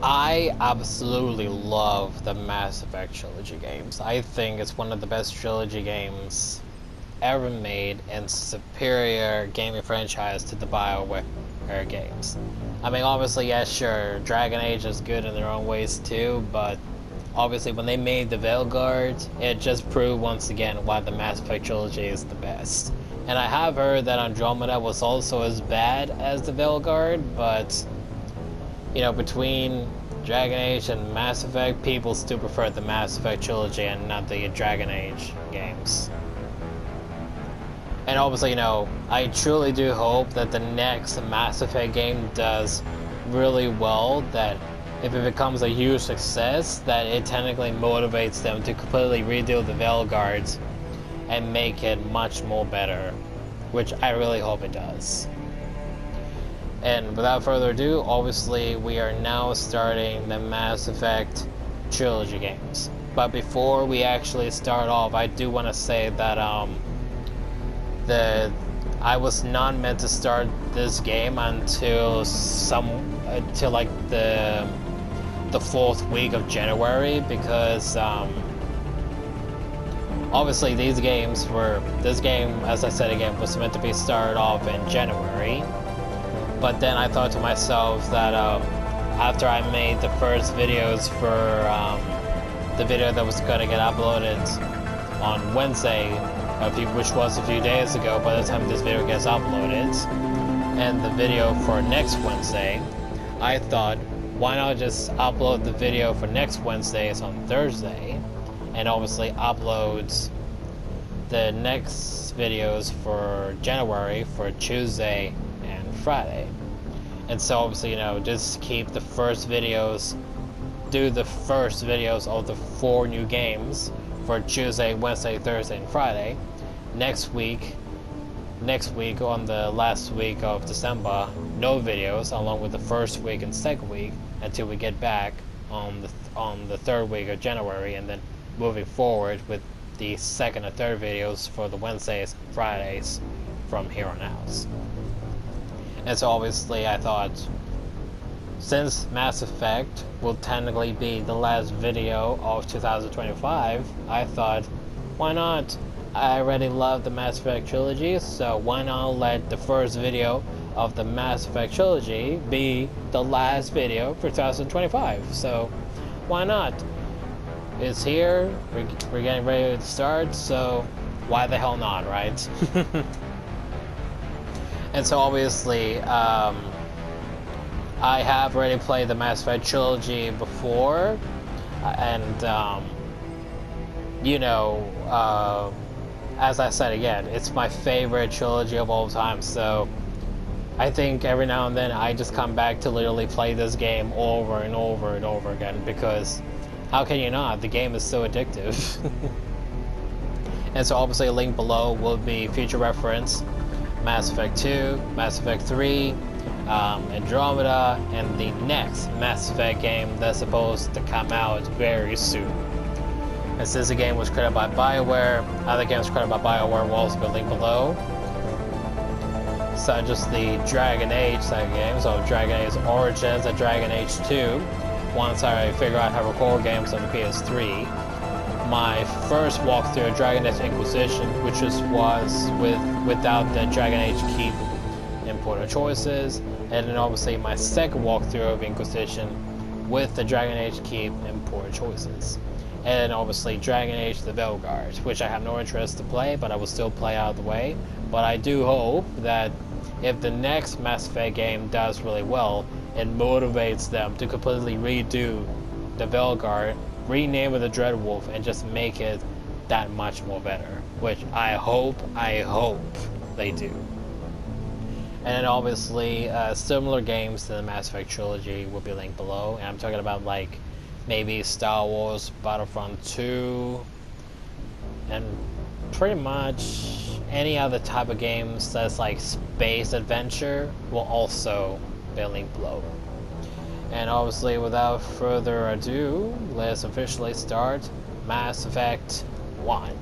I absolutely love the Mass Effect trilogy games. I think it's one of the best trilogy games ever made and superior gaming franchise to the BioWare games. I mean, obviously, yeah, sure, Dragon Age is good in their own ways too, but obviously when they made the Veilguard, it just proved once again why the Mass Effect trilogy is the best. And I have heard that Andromeda was also as bad as the Veilguard, but you know, between Dragon Age and Mass Effect, people still prefer the Mass Effect trilogy and not the Dragon Age games. And obviously, you know, I truly do hope that the next Mass Effect game does really well, that if it becomes a huge success, that it technically motivates them to completely redo the Veilguards and make it much more better, which I really hope it does. And without further ado, obviously we are now starting the Mass Effect trilogy games. But before we actually start off, I do want to say that I was not meant to start this game until like the fourth week of January, because obviously this game, as I said again, was meant to be started off in January. But then I thought to myself that after I made the first videos for the video that was going to get uploaded on Wednesday, which was a few days ago by the time this video gets uploaded, and the video for next Wednesday, I thought, why not just upload the video for next Wednesdays on Thursday, and obviously upload the next videos for January for Tuesday and Friday. And so obviously, you know, just keep the first videos, do the first videos of the 4 new games for Tuesday, Wednesday, Thursday, and Friday. Next week on the last week of December, no videos, along with the first week and second week, until we get back on the third week of January, and then moving forward with the second and third videos for the Wednesdays and Fridays from here on out. And so obviously I thought, since Mass Effect will technically be the last video of 2025, I thought, why not? I already love the Mass Effect trilogy, so why not let the first video of the Mass Effect trilogy be the last video for 2025? So why not? It's here, we're getting ready to start, so why the hell not, right? And so obviously, I have already played the Mass Effect trilogy before, and you know, as I said again, it's my favorite trilogy of all time, so I think every now and then I just come back to literally play this game over and over and over again, because how can you not? The game is so addictive. And so obviously a link below will be future reference, Mass Effect 2, Mass Effect 3, Andromeda, and the next Mass Effect game that's supposed to come out very soon. And since the game was created by BioWare, other games created by BioWare will also be linked below, such as the Dragon Age side games, so Dragon Age Origins and Dragon Age 2, once I figure out how to record games on the PS3. My first walkthrough of Dragon Age Inquisition, which was without the Dragon Age Keep importer choices, and then obviously my second walkthrough of Inquisition with the Dragon Age Keep importer choices. And obviously Dragon Age The Veilguard, which I have no interest to play, but I will still play out of the way. But I do hope that if the next Mass Effect game does really well, it motivates them to completely redo the Veilguard, rename it the Dreadwolf, and just make it that much more better, which I hope they do. And obviously similar games to the Mass Effect trilogy will be linked below, and I'm talking about like maybe Star Wars Battlefront 2, and pretty much any other type of games that's like space adventure will also be linked below. And obviously, without further ado, let's officially start Mass Effect 1.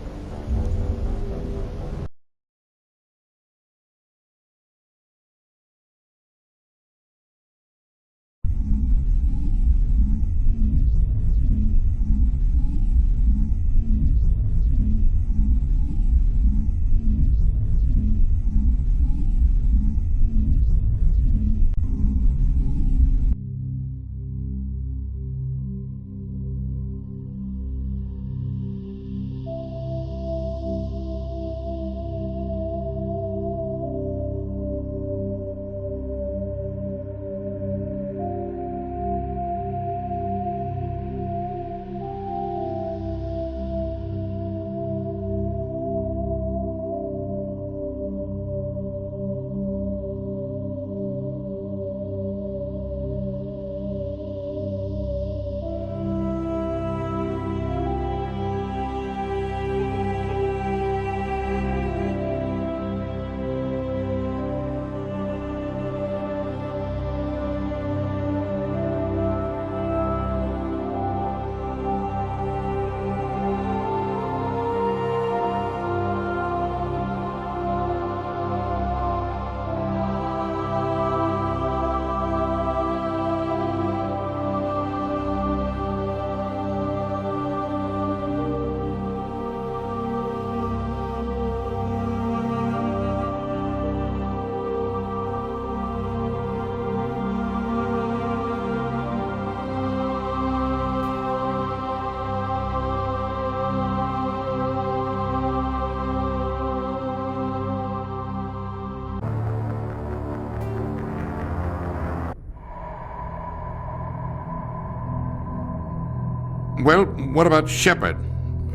Well, what about Shepard?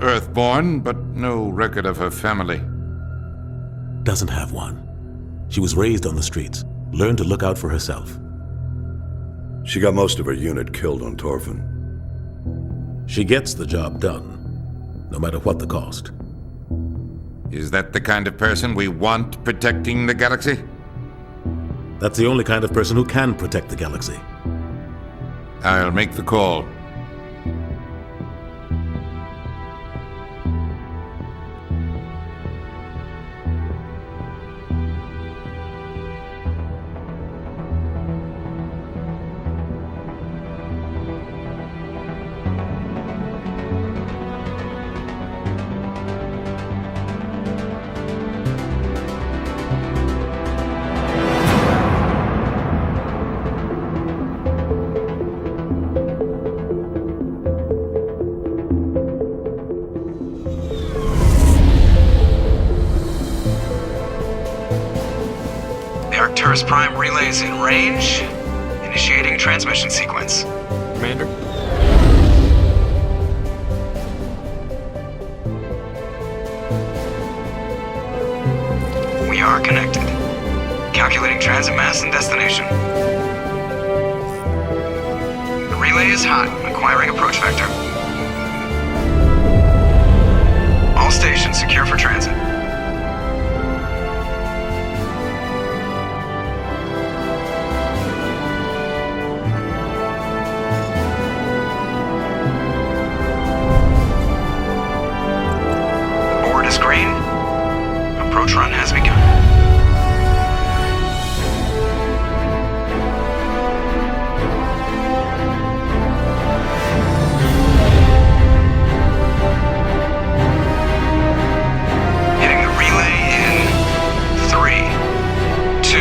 Earthborn, but no record of her family. Doesn't have one. She was raised on the streets, learned to look out for herself. She got most of her unit killed on Torfin. She gets the job done, no matter what the cost. Is that the kind of person we want protecting the galaxy? That's the only kind of person who can protect the galaxy. I'll make the call. Arcturus Prime relays in range. Initiating transmission sequence. Commander? We are connected. Calculating transit mass and destination. The relay is hot. Acquiring approach vector. All stations secure for transit. Green. Approach run has begun. Hitting the relay in 3, 2,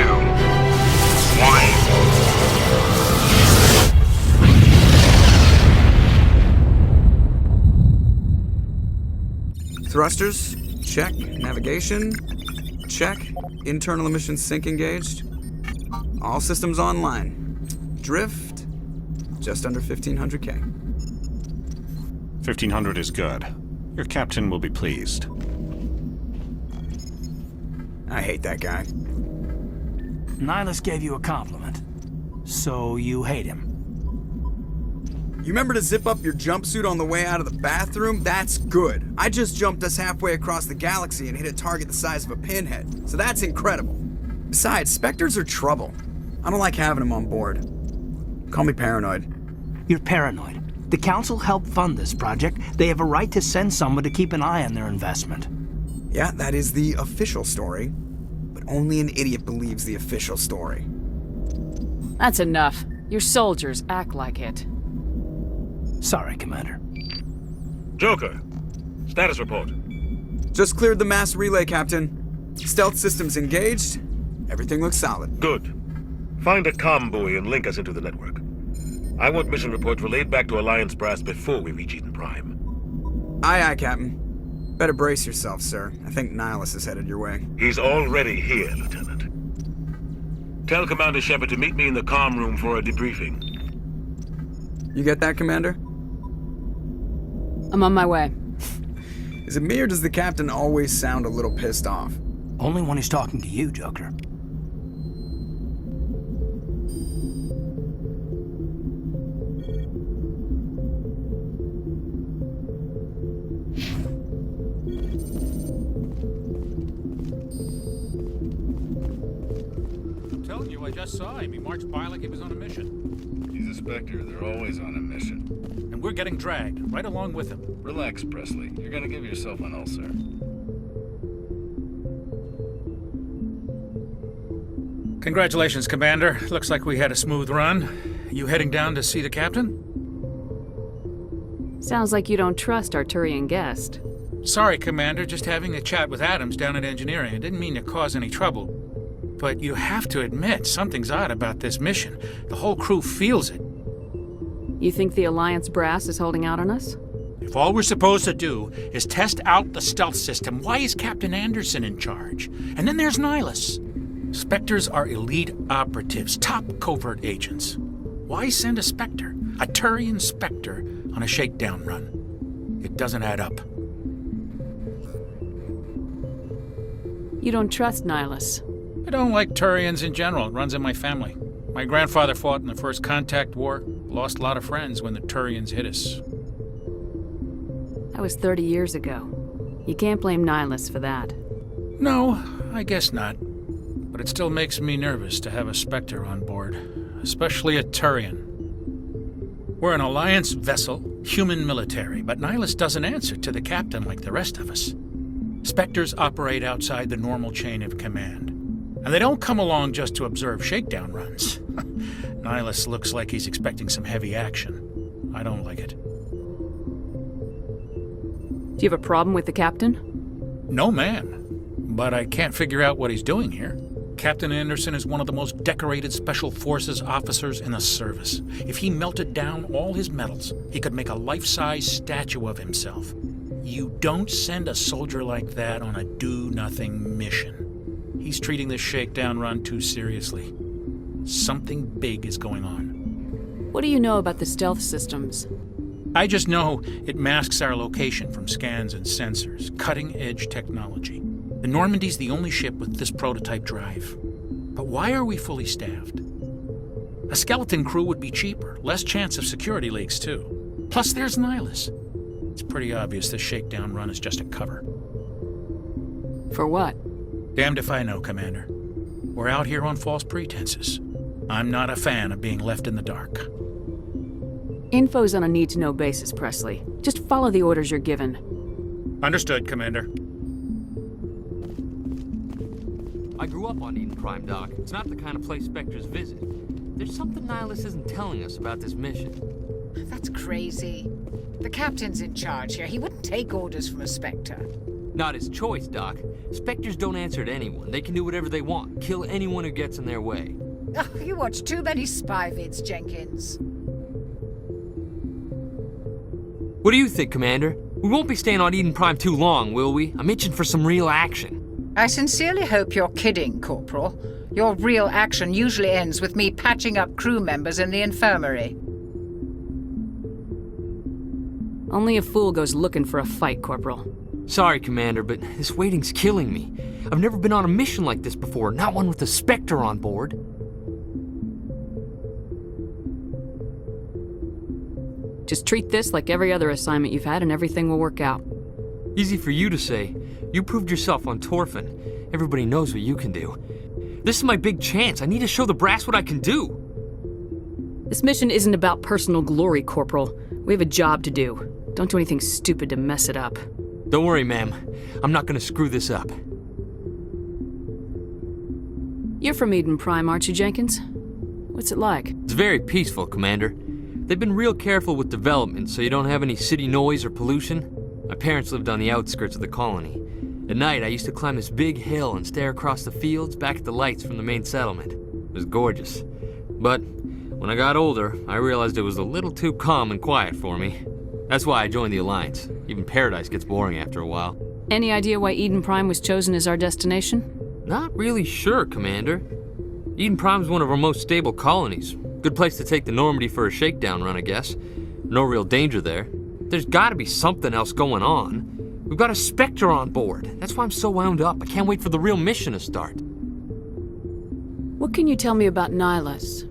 1. Thrusters. Check. Navigation. Check. Internal emissions sync engaged. All systems online. Drift. Just under 1500K. 1500 is good. Your captain will be pleased. I hate that guy. Nihilus gave you a compliment. So you hate him. You remember to zip up your jumpsuit on the way out of the bathroom? That's good. I just jumped us halfway across the galaxy and hit a target the size of a pinhead, so that's incredible. Besides, Spectres are trouble. I don't like having them on board. Call me paranoid. You're paranoid. The Council helped fund this project. They have a right to send someone to keep an eye on their investment. Yeah, that is the official story. But only an idiot believes the official story. That's enough. Your soldiers act like it. Sorry, Commander. Joker, status report. Just cleared the mass relay, Captain. Stealth systems engaged. Everything looks solid. Good. Find a comm buoy and link us into the network. I want mission reports relayed back to Alliance Brass before we reach Eden Prime. Aye, aye, Captain. Better brace yourself, sir. I think Nihilus is headed your way. He's already here, Lieutenant. Tell Commander Shepard to meet me in the comm room for a debriefing. You get that, Commander? I'm on my way. Is it me or does the Captain always sound a little pissed off? Only when he's talking to you, Joker. I'm telling you, I just saw him. He marched by like he was on a mission. He's a Spectre. They're always on a mission. And we're getting dragged, right along with him. Relax, Presley. You're gonna give yourself an ulcer. Congratulations, Commander. Looks like we had a smooth run. You heading down to see the captain? Sounds like you don't trust Arturian Guest. Sorry, Commander. Just having a chat with Adams down at engineering. I didn't mean to cause any trouble. But you have to admit, something's odd about this mission. The whole crew feels it. You think the Alliance brass is holding out on us? If all we're supposed to do is test out the stealth system, why is Captain Anderson in charge? And then there's Nihilus. Spectres are elite operatives, top covert agents. Why send a Spectre, a Turian Spectre, on a shakedown run. It doesn't add up. You don't trust Nihilus. I don't like Turians in general. It runs in my family. My grandfather fought in the First Contact War. Lost a lot of friends when the Turians hit us. That was 30 years ago. You can't blame Nihilus for that. No, I guess not. But it still makes me nervous to have a Spectre on board, especially a Turian. We're an Alliance vessel, human military, but Nihilus doesn't answer to the captain like the rest of us. Spectres operate outside the normal chain of command. And they don't come along just to observe shakedown runs. Nihilus looks like he's expecting some heavy action. I don't like it. Do you have a problem with the captain? No, ma'am. But I can't figure out what he's doing here. Captain Anderson is one of the most decorated Special Forces officers in the service. If he melted down all his medals, he could make a life-size statue of himself. You don't send a soldier like that on a do-nothing mission. He's treating this shakedown run too seriously. Something big is going on. What do you know about the stealth systems? I just know it masks our location from scans and sensors. Cutting-edge technology. The Normandy's the only ship with this prototype drive. But why are we fully staffed? A skeleton crew would be cheaper, less chance of security leaks too. Plus there's Nihilus. It's pretty obvious this shakedown run is just a cover. For what? Damned if I know, Commander. We're out here on false pretenses. I'm not a fan of being left in the dark. Info's on a need-to-know basis, Presley. Just follow the orders you're given. Understood, Commander. I grew up on Eden Prime, Doc. It's not the kind of place Spectres visit. There's something Nihilus isn't telling us about this mission. That's crazy. The captain's in charge here. He wouldn't take orders from a Spectre. Not his choice, Doc. Spectres don't answer to anyone. They can do whatever they want. Kill anyone who gets in their way. Oh, you watch too many spy vids, Jenkins. What do you think, Commander? We won't be staying on Eden Prime too long, will we? I'm itching for some real action. I sincerely hope you're kidding, Corporal. Your real action usually ends with me patching up crew members in the infirmary. Only a fool goes looking for a fight, Corporal. Sorry, Commander, but this waiting's killing me. I've never been on a mission like this before, not one with a Spectre on board. Just treat this like every other assignment you've had and everything will work out. Easy for you to say. You proved yourself on Torfin. Everybody knows what you can do. This is my big chance. I need to show the brass what I can do. This mission isn't about personal glory, Corporal. We have a job to do. Don't do anything stupid to mess it up. Don't worry, ma'am. I'm not gonna screw this up. You're from Eden Prime, aren't you, Jenkins? What's it like? It's very peaceful, Commander. They've been real careful with development so you don't have any city noise or pollution. My parents lived on the outskirts of the colony. At night, I used to climb this big hill and stare across the fields back at the lights from the main settlement. It was gorgeous. But when I got older, I realized it was a little too calm and quiet for me. That's why I joined the Alliance. Even Paradise gets boring after a while. Any idea why Eden Prime was chosen as our destination? Not really sure, Commander. Eden Prime's one of our most stable colonies. Good place to take the Normandy for a shakedown run, I guess. No real danger there. There's gotta be something else going on. We've got a Spectre on board. That's why I'm so wound up. I can't wait for the real mission to start. What can you tell me about Nihilus?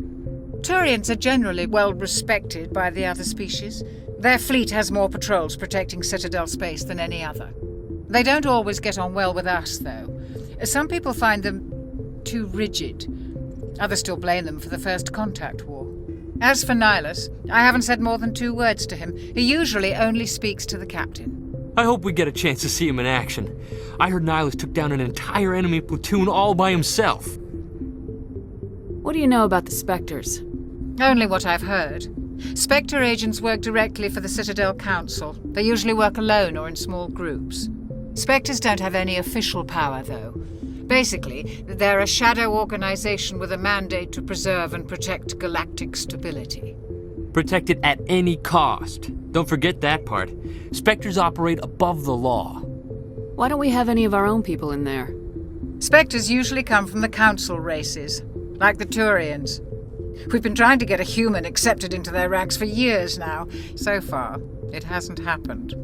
Turians are generally well respected by the other species. Their fleet has more patrols protecting Citadel space than any other. They don't always get on well with us, though. Some people find them too rigid. Others still blame them for the First Contact War. As for Nihilus, I haven't said more than 2 words to him. He usually only speaks to the captain. I hope we get a chance to see him in action. I heard Nihilus took down an entire enemy platoon all by himself. What do you know about the Spectres? Only what I've heard. Spectre agents work directly for the Citadel Council. They usually work alone or in small groups. Spectres don't have any official power, though. Basically, they're a shadow organization with a mandate to preserve and protect galactic stability. Protect it at any cost. Don't forget that part. Spectres operate above the law. Why don't we have any of our own people in there? Spectres usually come from the Council races, like the Turians. We've been trying to get a human accepted into their ranks for years now. So far, it hasn't happened.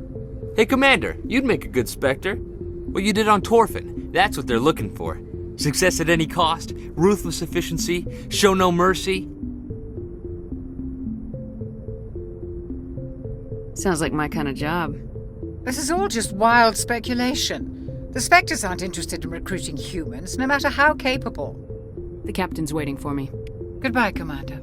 Hey, Commander, you'd make a good Spectre. What you did on Torfin, that's what they're looking for. Success at any cost, ruthless efficiency, show no mercy. Sounds like my kind of job. This is all just wild speculation. The Spectres aren't interested in recruiting humans, no matter how capable. The captain's waiting for me. Goodbye, Commander.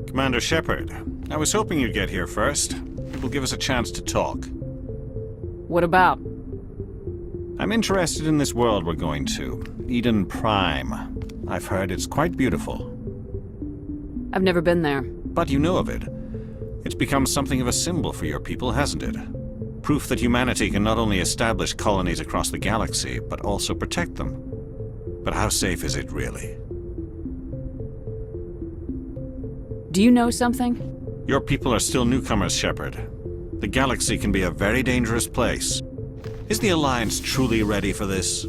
Commander Shepard, I was hoping you'd get here first. It will give us a chance to talk. What about? I'm interested in this world we're going to, Eden Prime. I've heard it's quite beautiful. I've never been there. But you know of it. It's become something of a symbol for your people, hasn't it? Proof that humanity can not only establish colonies across the galaxy, but also protect them. But how safe is it really? Do you know something? Your people are still newcomers, Shepard. The galaxy can be a very dangerous place. Is the Alliance truly ready for this?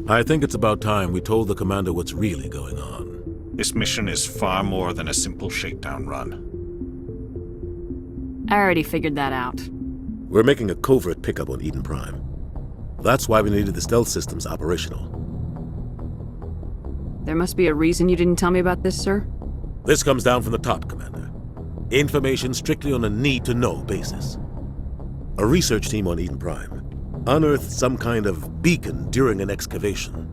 I think it's about time we told the Commander what's really going on. This mission is far more than a simple shakedown run. I already figured that out. We're making a covert pickup on Eden Prime. That's why we needed the stealth systems operational. There must be a reason you didn't tell me about this, sir? This comes down from the top, Commander. Information strictly on a need-to-know basis. A research team on Eden Prime unearthed some kind of beacon during an excavation.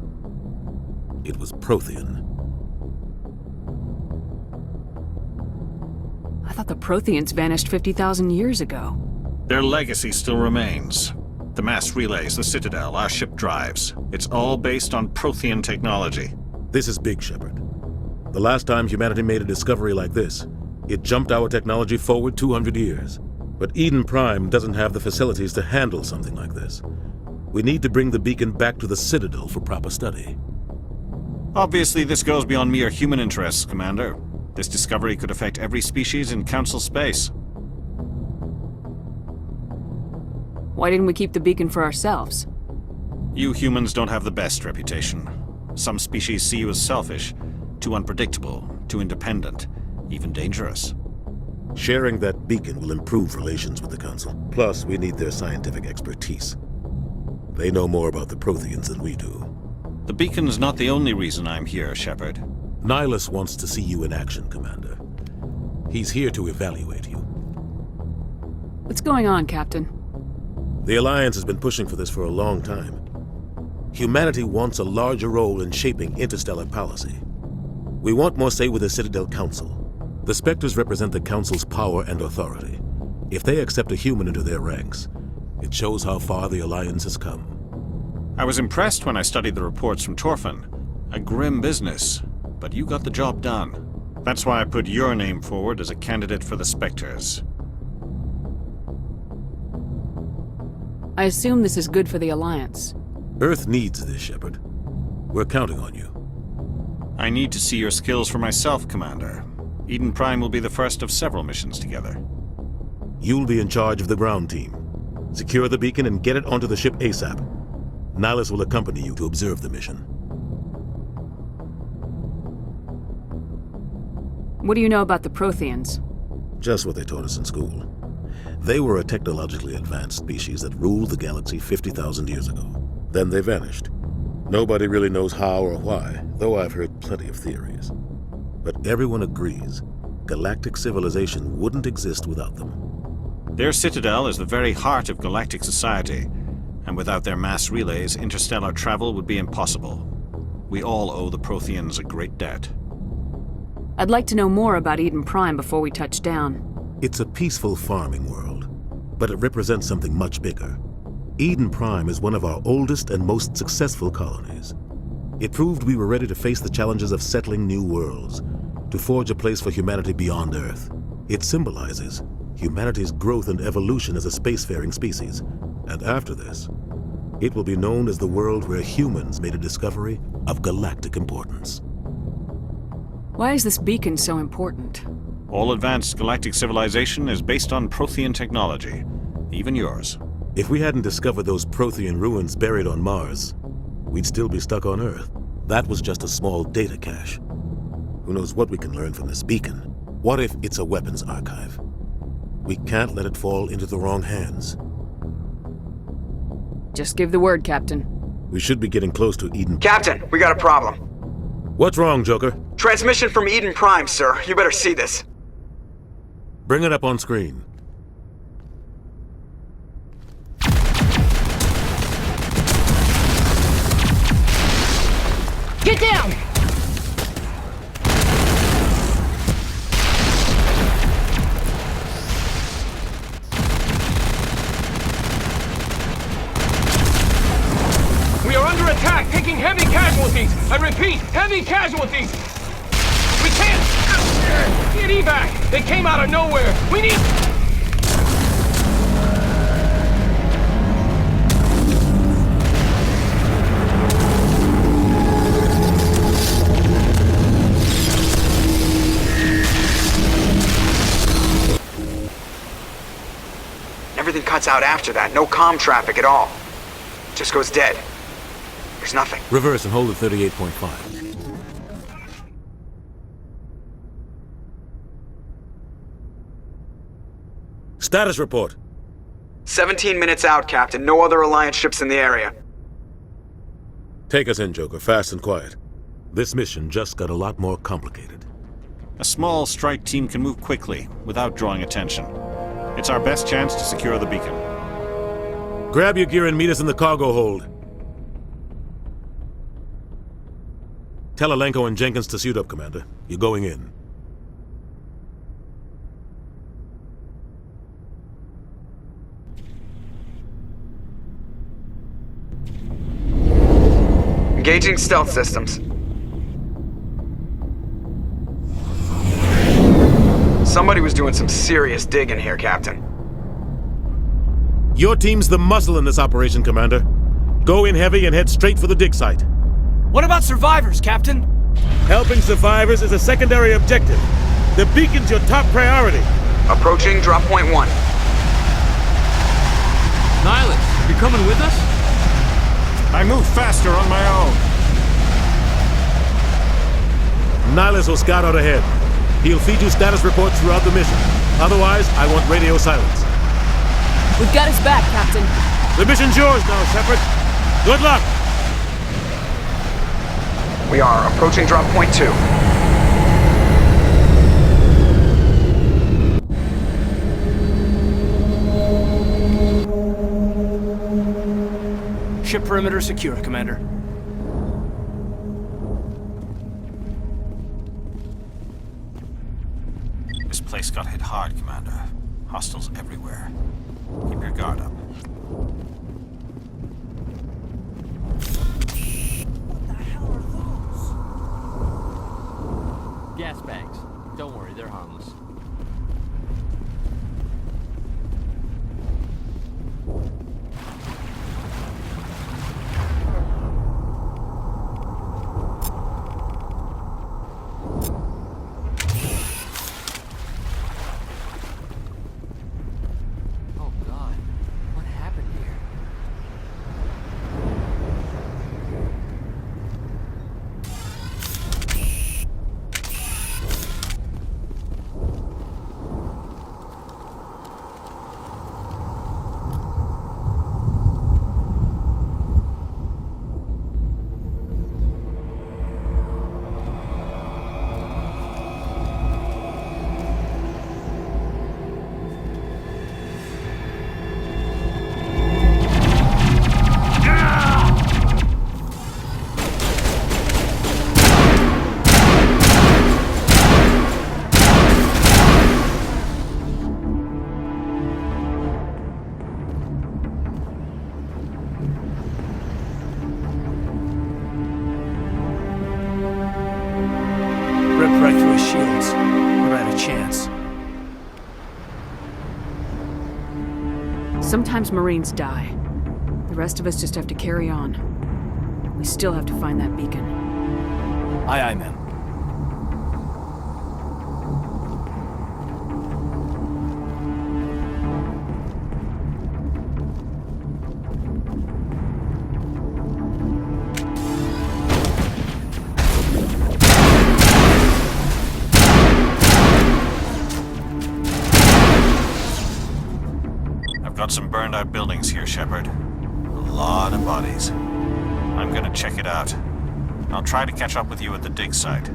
It was Prothean. I thought the Protheans vanished 50,000 years ago. Their legacy still remains. The mass relays, the Citadel, our ship drives. It's all based on Prothean technology. This is big, Shepard. The last time humanity made a discovery like this, it jumped our technology forward 200 years. But Eden Prime doesn't have the facilities to handle something like this. We need to bring the beacon back to the Citadel for proper study. Obviously, this goes beyond mere human interests, Commander. This discovery could affect every species in Council space. Why didn't we keep the beacon for ourselves? You humans don't have the best reputation. Some species see you as selfish, too unpredictable, too independent, even dangerous. Sharing that beacon will improve relations with the Council. Plus, we need their scientific expertise. They know more about the Protheans than we do. The beacon's not the only reason I'm here, Shepard. Nihilus wants to see you in action, Commander. He's here to evaluate you. What's going on, Captain? The Alliance has been pushing for this for a long time. Humanity wants a larger role in shaping interstellar policy. We want more say with the Citadel Council. The Spectres represent the Council's power and authority. If they accept a human into their ranks, it shows how far the Alliance has come. I was impressed when I studied the reports from Torfin. A grim business, but you got the job done. That's why I put your name forward as a candidate for the Spectres. I assume this is good for the Alliance. Earth needs this, Shepard. We're counting on you. I need to see your skills for myself, Commander. Eden Prime will be the first of several missions together. You'll be in charge of the ground team. Secure the beacon and get it onto the ship ASAP. Nihilus will accompany you to observe the mission. What do you know about the Protheans? Just what they taught us in school. They were a technologically advanced species that ruled the galaxy 50,000 years ago. Then they vanished. Nobody really knows how or why, though I've heard plenty of theories. But everyone agrees, galactic civilization wouldn't exist without them. Their Citadel is the very heart of galactic society, and without their mass relays, interstellar travel would be impossible. We all owe the Protheans a great debt. I'd like to know more about Eden Prime before we touch down. It's a peaceful farming world, but it represents something much bigger. Eden Prime is one of our oldest and most successful colonies. It proved we were ready to face the challenges of settling new worlds, to forge a place for humanity beyond Earth. It symbolizes humanity's growth and evolution as a spacefaring species. And after this, it will be known as the world where humans made a discovery of galactic importance. Why is this beacon so important? All advanced galactic civilization is based on Prothean technology. Even yours. If we hadn't discovered those Prothean ruins buried on Mars, we'd still be stuck on Earth. That was just a small data cache. Who knows what we can learn from this beacon? What if it's a weapons archive? We can't let it fall into the wrong hands. Just give the word, Captain. We should be getting close to Eden. Captain, we got a problem. What's wrong, Joker? Transmission from Eden Prime, sir. You better see this. Bring it up on screen. Get down! We are under attack, taking heavy casualties. I repeat, heavy casualties. We can't get evac. They came out of nowhere. We need... Everything cuts out after that. No comm traffic at all. Just goes dead. There's nothing. Reverse and hold at 38.5. Status report. 17 minutes out, Captain. No other Alliance ships in the area. Take us in, Joker, fast and quiet. This mission just got a lot more complicated. A small strike team can move quickly, without drawing attention. It's our best chance to secure the beacon. Grab your gear and meet us in the cargo hold. Tell Alenko and Jenkins to suit up, Commander. You're going in. Engaging stealth systems. Somebody was doing some serious digging here, Captain. Your team's the muscle in this operation, Commander. Go in heavy and head straight for the dig site. What about survivors, Captain? Helping survivors is a secondary objective. The beacon's your top priority. Approaching drop point 1. Nihilus, you coming with us? I move faster on my own. Nihilus will scout out ahead. He'll feed you status reports throughout the mission. Otherwise, I want radio silence. We've got his back, Captain. The mission's yours now, Shepard. Good luck! We are approaching drop point 2. Ship perimeter secure, Commander. This place got hit hard, Commander. Hostiles everywhere. Keep your guard up. Gas bags. Don't worry, they're harmless. Oh God, what happened here? Ripped right through his shields. Never had a chance. Sometimes Marines die. The rest of us just have to carry on. We still have to find that beacon. Aye, aye, ma'am. spot some burned-out buildings here, Shepard. A lot of bodies. I'm gonna check it out. I'll try to catch up with you at the dig site.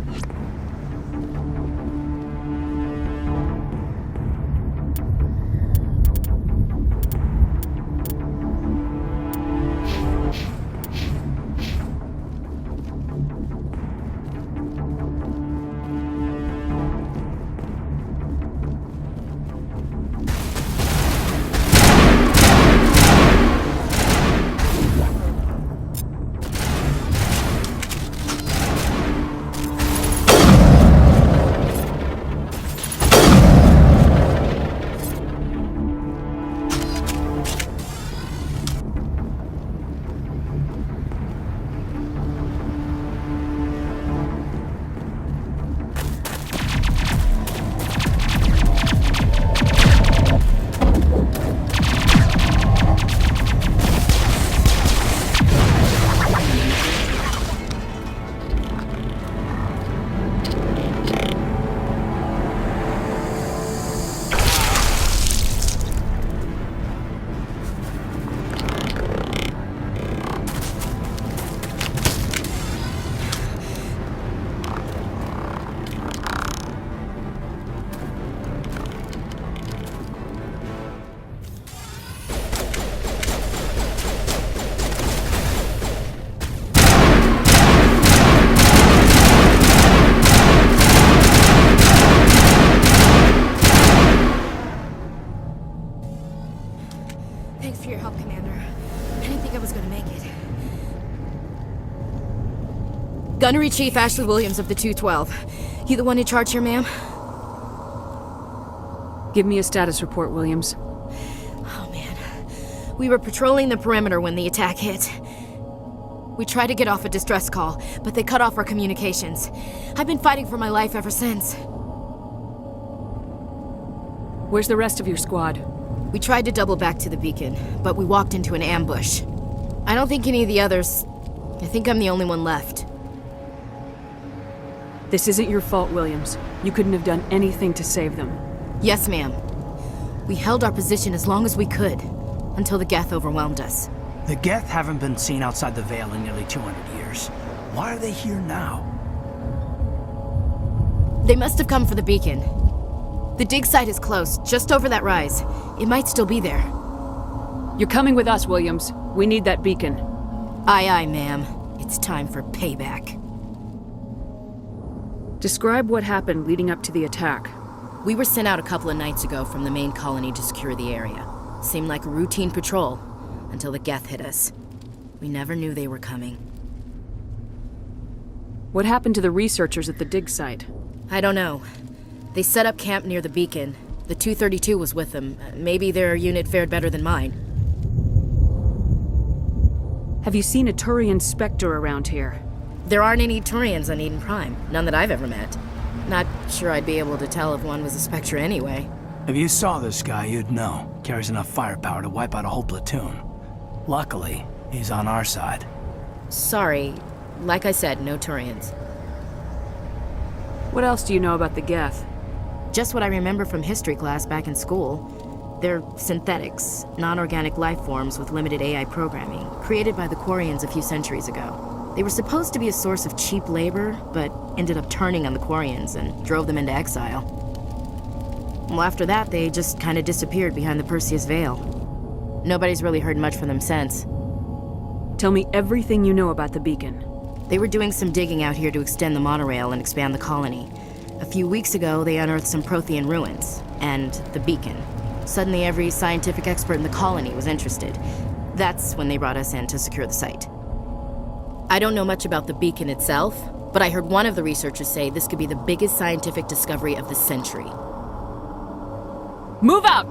Thanks for your help, Commander. I didn't think I was gonna make it. Gunnery Chief Ashley Williams of the 212. You the one in charge here, ma'am? Give me a status report, Williams. Oh, man. We were patrolling the perimeter when the attack hit. We tried to get off a distress call, but they cut off our communications. I've been fighting for my life ever since. Where's the rest of your squad? We tried to double back to the beacon, but we walked into an ambush. I don't think any of the others... I think I'm the only one left. This isn't your fault, Williams. You couldn't have done anything to save them. Yes, ma'am. We held our position as long as we could, until the Geth overwhelmed us. The Geth haven't been seen outside the Veil in nearly 200 years. Why are they here now? They must have come for the beacon. The dig site is close, just over that rise. It might still be there. You're coming with us, Williams. We need that beacon. Aye, aye, ma'am. It's time for payback. Describe what happened leading up to the attack. We were sent out a couple of nights ago from the main colony to secure the area. Seemed like a routine patrol, until the Geth hit us. We never knew they were coming. What happened to the researchers at the dig site? I don't know. They set up camp near the beacon. The 232 was with them. Maybe their unit fared better than mine. Have you seen a Turian Spectre around here? There aren't any Turians on Eden Prime. None that I've ever met. Not sure I'd be able to tell if one was a Spectre anyway. If you saw this guy, you'd know. Carries enough firepower to wipe out a whole platoon. Luckily, he's on our side. Sorry. Like I said, no Turians. What else do you know about the Geth? Just what I remember from history class back in school. They're synthetics, non-organic life forms with limited AI programming, created by the Quarians a few centuries ago. They were supposed to be a source of cheap labor, but ended up turning on the Quarians and drove them into exile. Well, after that, they just kind of disappeared behind the Perseus Veil. Nobody's really heard much from them since. Tell me everything you know about the beacon. They were doing some digging out here to extend the monorail and expand the colony. A few weeks ago, they unearthed some Prothean ruins, and the beacon. Suddenly, every scientific expert in the colony was interested. That's when they brought us in to secure the site. I don't know much about the beacon itself, but I heard one of the researchers say this could be the biggest scientific discovery of the century. Move out!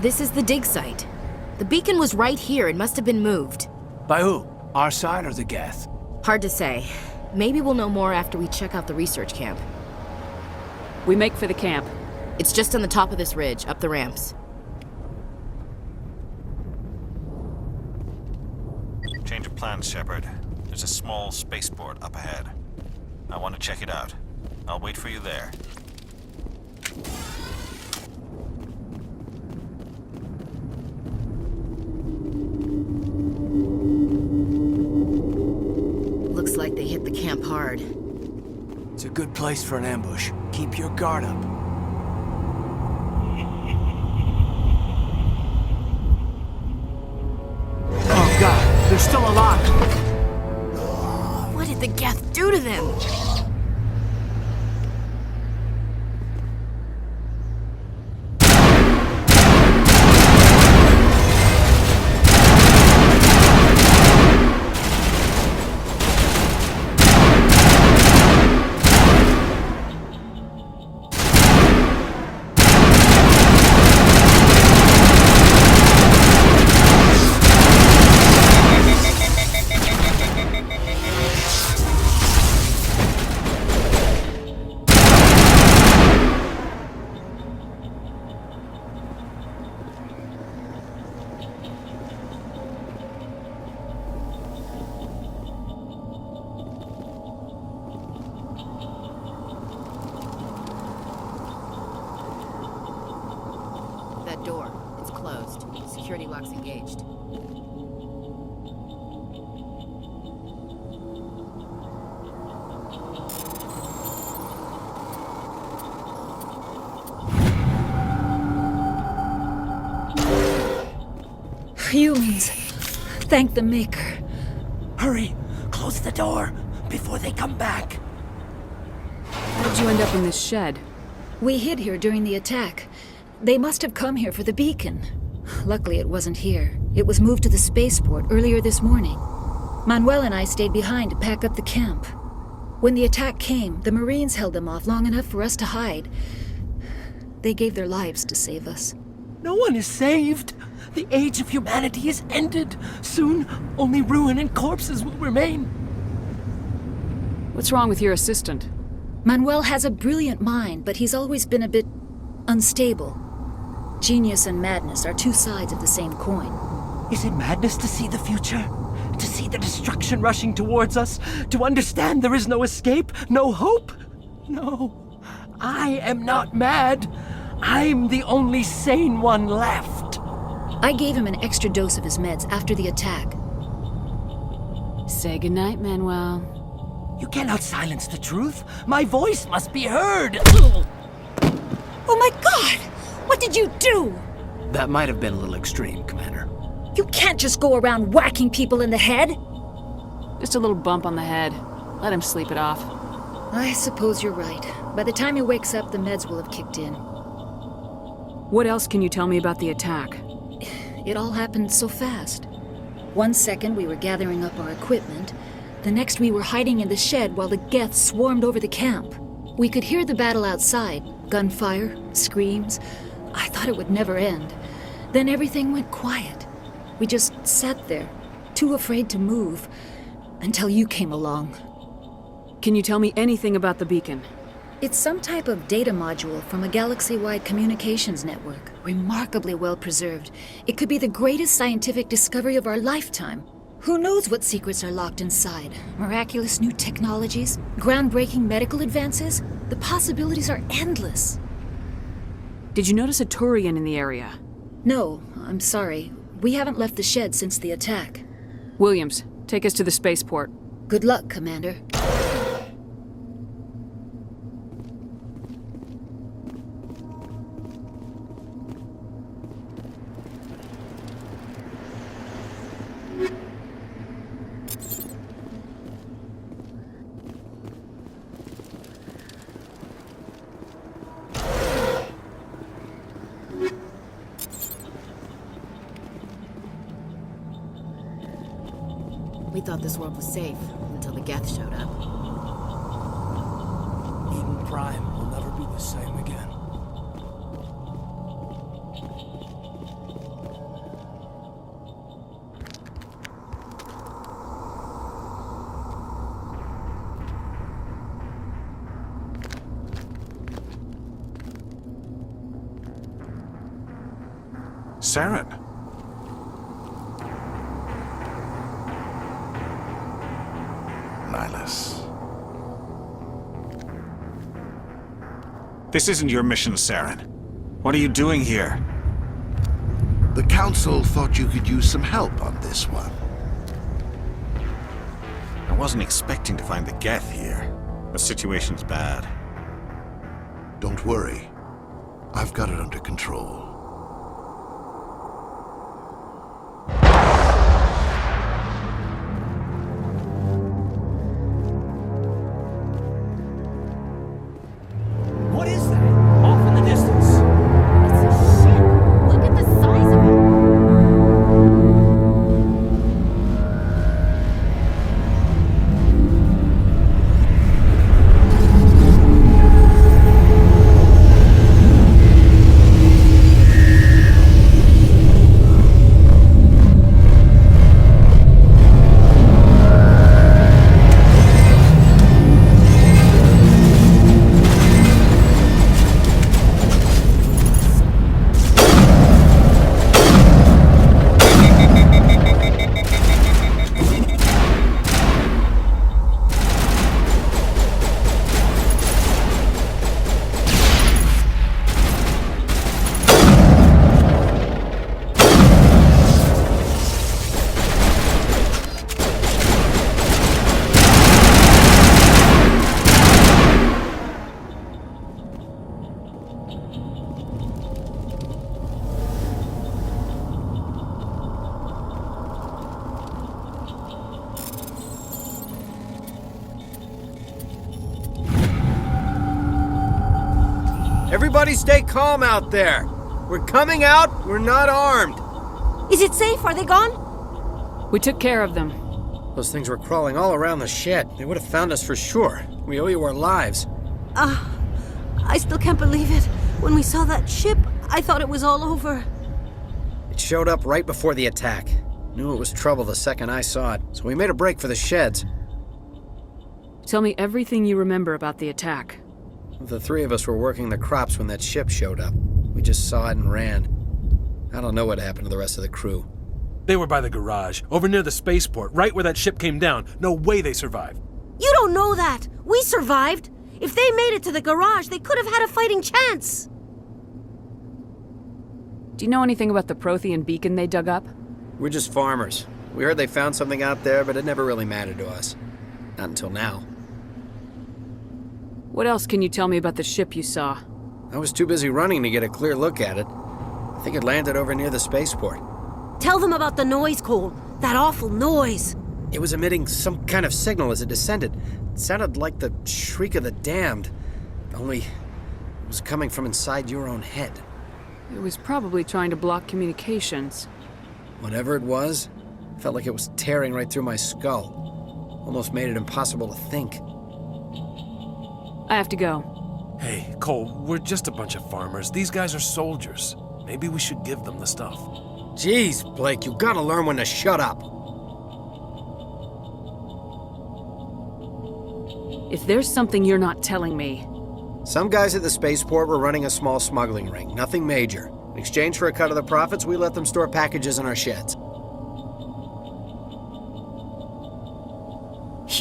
This is the dig site. The beacon was right here. It must have been moved. By who? Our side or the Geth? Hard to say. Maybe we'll know more after we check out the research camp. We make for the camp. It's just on the top of this ridge, up the ramps. Change of plans, Shepard. There's a small spaceport up ahead. I want to check it out. I'll wait for you there. Looks like they hit the camp hard. It's a good place for an ambush. Keep your guard up. Oh god, they're still alive! What did the Geth do to them? Door. It's closed. Security lock's engaged. Humans. Thank the Maker. Hurry! Close the door before they come back. How did you end up in this shed? We hid here during the attack. They must have come here for the beacon. Luckily, it wasn't here. It was moved to the spaceport earlier this morning. Manuel and I stayed behind to pack up the camp. When the attack came, the Marines held them off long enough for us to hide. They gave their lives to save us. No one is saved. The age of humanity is ended. Soon, only ruin and corpses will remain. What's wrong with your assistant? Manuel has a brilliant mind, but he's always been a bit unstable. Genius and madness are two sides of the same coin. Is it madness to see the future? To see the destruction rushing towards us? To understand there is no escape? No hope? No. I am not mad. I'm the only sane one left. I gave him an extra dose of his meds after the attack. Say goodnight, Manuel. You cannot silence the truth. My voice must be heard. Oh my god! What did you do? That might have been a little extreme, Commander. You can't just go around whacking people in the head. Just a little bump on the head. Let him sleep it off. I suppose you're right. By the time he wakes up, the meds will have kicked in. What else can you tell me about the attack? It all happened so fast. 1 second we were gathering up our equipment. The next we were hiding in the shed while the Geth swarmed over the camp. We could hear the battle outside. Gunfire, screams. I thought it would never end. Then everything went quiet. We just sat there, too afraid to move, until you came along. Can you tell me anything about the beacon? It's some type of data module from a galaxy-wide communications network, remarkably well preserved. It could be the greatest scientific discovery of our lifetime. Who knows what secrets are locked inside? Miraculous new technologies? Groundbreaking medical advances? The possibilities are endless. Did you notice a Turian in the area? No, I'm sorry. We haven't left the shed since the attack. Williams, take us to the spaceport. Good luck, Commander. We thought this world was safe until the Geth showed up. Eden Prime will never be the same again. Saren. Nihilus. This isn't your mission, Saren. What are you doing here? The Council thought you could use some help on this one. I wasn't expecting to find the Geth here. The situation's bad. Don't worry. I've got it under control. What is that? Off in the distance. It's a ship. Look at the size of it. Everybody stay calm out there. We're coming out, we're not armed. Is it safe? Are they gone? We took care of them. Those things were crawling all around the shed. They would have found us for sure. We owe you our lives. I still can't believe it. When we saw that ship, I thought it was all over. It showed up right before the attack. Knew it was trouble the second I saw it, so we made a break for the sheds. Tell me everything you remember about the attack. The three of us were working the crops when that ship showed up. We just saw it and ran. I don't know what happened to the rest of the crew. They were by the garage, over near the spaceport, right where that ship came down. No way they survived. You don't know that. We survived. If they made it to the garage, they could have had a fighting chance. Do you know anything about the Prothean beacon they dug up? We're just farmers. We heard they found something out there, but it never really mattered to us. Not until now. What else can you tell me about the ship you saw? I was too busy running to get a clear look at it. I think it landed over near the spaceport. Tell them about the noise, Cole. That awful noise. It was emitting some kind of signal as it descended. It sounded like the shriek of the damned. Only it was coming from inside your own head. It was probably trying to block communications. Whatever it was, felt like it was tearing right through my skull. Almost made it impossible to think. I have to go. Hey, Cole, we're just a bunch of farmers. These guys are soldiers. Maybe we should give them the stuff. Jeez, Blake, you gotta learn when to shut up. If there's something you're not telling me... Some guys at the spaceport were running a small smuggling ring, nothing major. In exchange for a cut of the profits, we let them store packages in our sheds.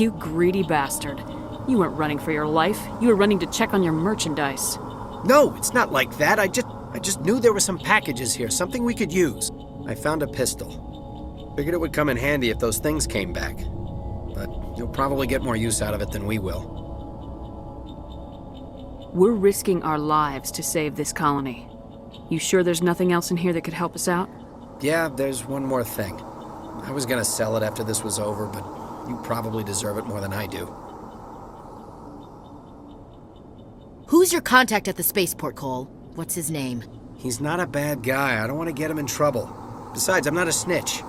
You greedy bastard. You weren't running for your life. You were running to check on your merchandise. No, it's not like that. I just knew there were some packages here, something we could use. I found a pistol. Figured it would come in handy if those things came back. But you'll probably get more use out of it than we will. We're risking our lives to save this colony. You sure there's nothing else in here that could help us out? Yeah, there's one more thing. I was gonna sell it after this was over, but you probably deserve it more than I do. Who's your contact at the spaceport, Cole? What's his name? He's not a bad guy. I don't want to get him in trouble. Besides, I'm not a snitch.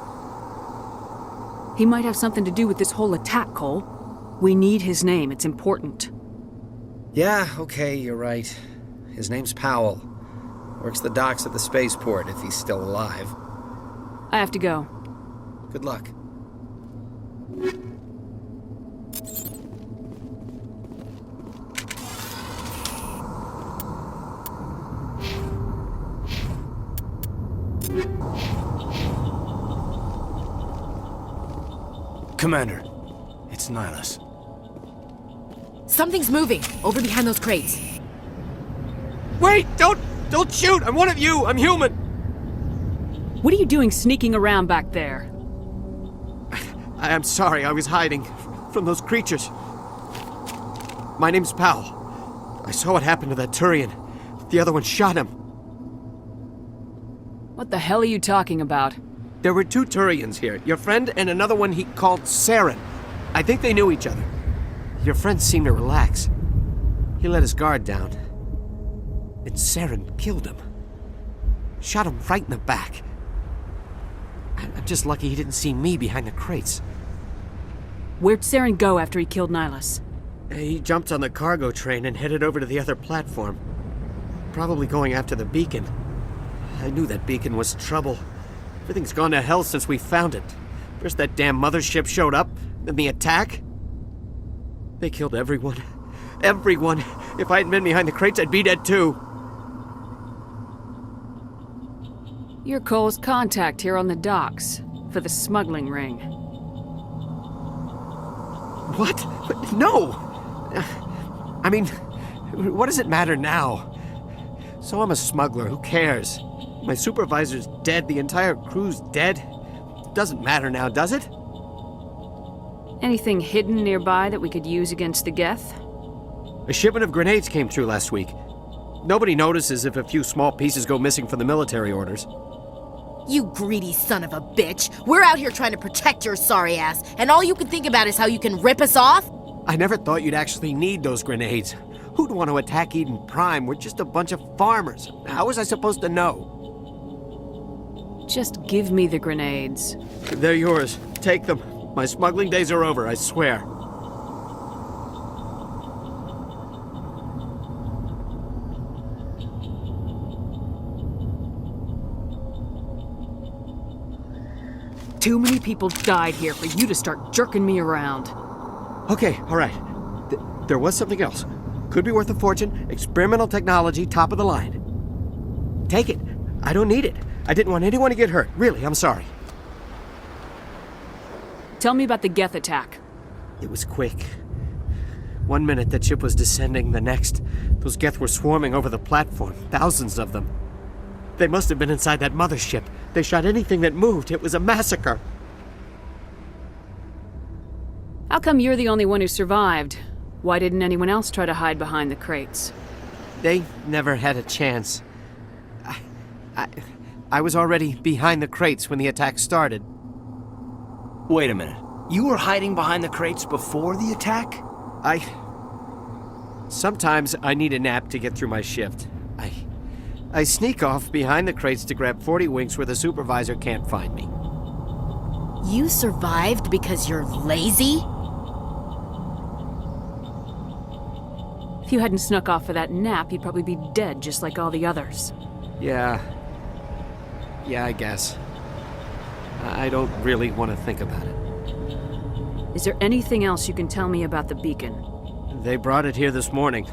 He might have something to do with this whole attack, Cole. We need his name. It's important. Yeah, okay, you're right. His name's Powell. Works the docks at the spaceport, if he's still alive. I have to go. Good luck. Commander, it's Nihilus. Something's moving, over behind those crates. Wait! Don't shoot! I'm one of you! I'm human! What are you doing sneaking around back there? I'm sorry, I was hiding from those creatures. My name's Powell. I saw what happened to that Turian. The other one shot him. What the hell are you talking about? There were 2 Turians here. Your friend and another one he called Saren. I think they knew each other. Your friend seemed to relax. He let his guard down. And Saren killed him. Shot him right in the back. I'm just lucky he didn't see me behind the crates. Where'd Saren go after he killed Nihilus? He jumped on the cargo train and headed over to the other platform. Probably going after the beacon. I knew that beacon was trouble. Everything's gone to hell since we found it. First that damn mothership showed up, then the attack. They killed everyone. Everyone. If I hadn't been behind the crates, I'd be dead too. You're Cole's contact here on the docks for the smuggling ring. What? No! I mean, what does it matter now? So I'm a smuggler, who cares? My supervisor's dead, the entire crew's dead. Doesn't matter now, does it? Anything hidden nearby that we could use against the Geth? A shipment of grenades came through last week. Nobody notices if a few small pieces go missing from the military orders. You greedy son of a bitch! We're out here trying to protect your sorry ass, and all you can think about is how you can rip us off? I never thought you'd actually need those grenades. Who'd want to attack Eden Prime? We're just a bunch of farmers. How was I supposed to know? Just give me the grenades. They're yours. Take them. My smuggling days are over, I swear. Too many people died here for you to start jerking me around. Okay, all right. There was something else. Could be worth a fortune. Experimental technology, top of the line. Take it. I don't need it. I didn't want anyone to get hurt. Really, I'm sorry. Tell me about the Geth attack. It was quick. 1 minute that ship was descending, the next, those Geth were swarming over the platform. Thousands of them. They must have been inside that mothership. They shot anything that moved. It was a massacre. How come you're the only one who survived? Why didn't anyone else try to hide behind the crates? They never had a chance. I was already behind the crates when the attack started. Wait a minute. You were hiding behind the crates before the attack? Sometimes I need a nap to get through my shift. I sneak off behind the crates to grab 40 winks where the supervisor can't find me. You survived because you're lazy? If you hadn't snuck off for that nap, you'd probably be dead just like all the others. Yeah, I guess. I don't really want to think about it. Is there anything else you can tell me about the beacon? They brought it here this morning.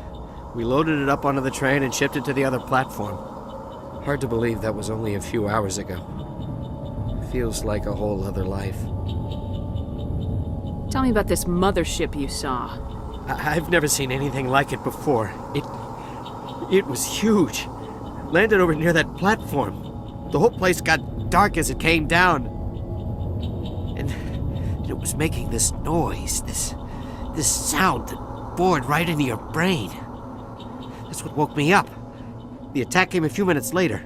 We loaded it up onto the train and shipped it to the other platform. Hard to believe that was only a few hours ago. Feels like a whole other life. Tell me about this mothership you saw. I've never seen anything like it before. It was huge. Landed over near that platform. The whole place got dark as it came down. And it was making this noise, this sound that bored right into your brain. That's what woke me up. The attack came a few minutes later.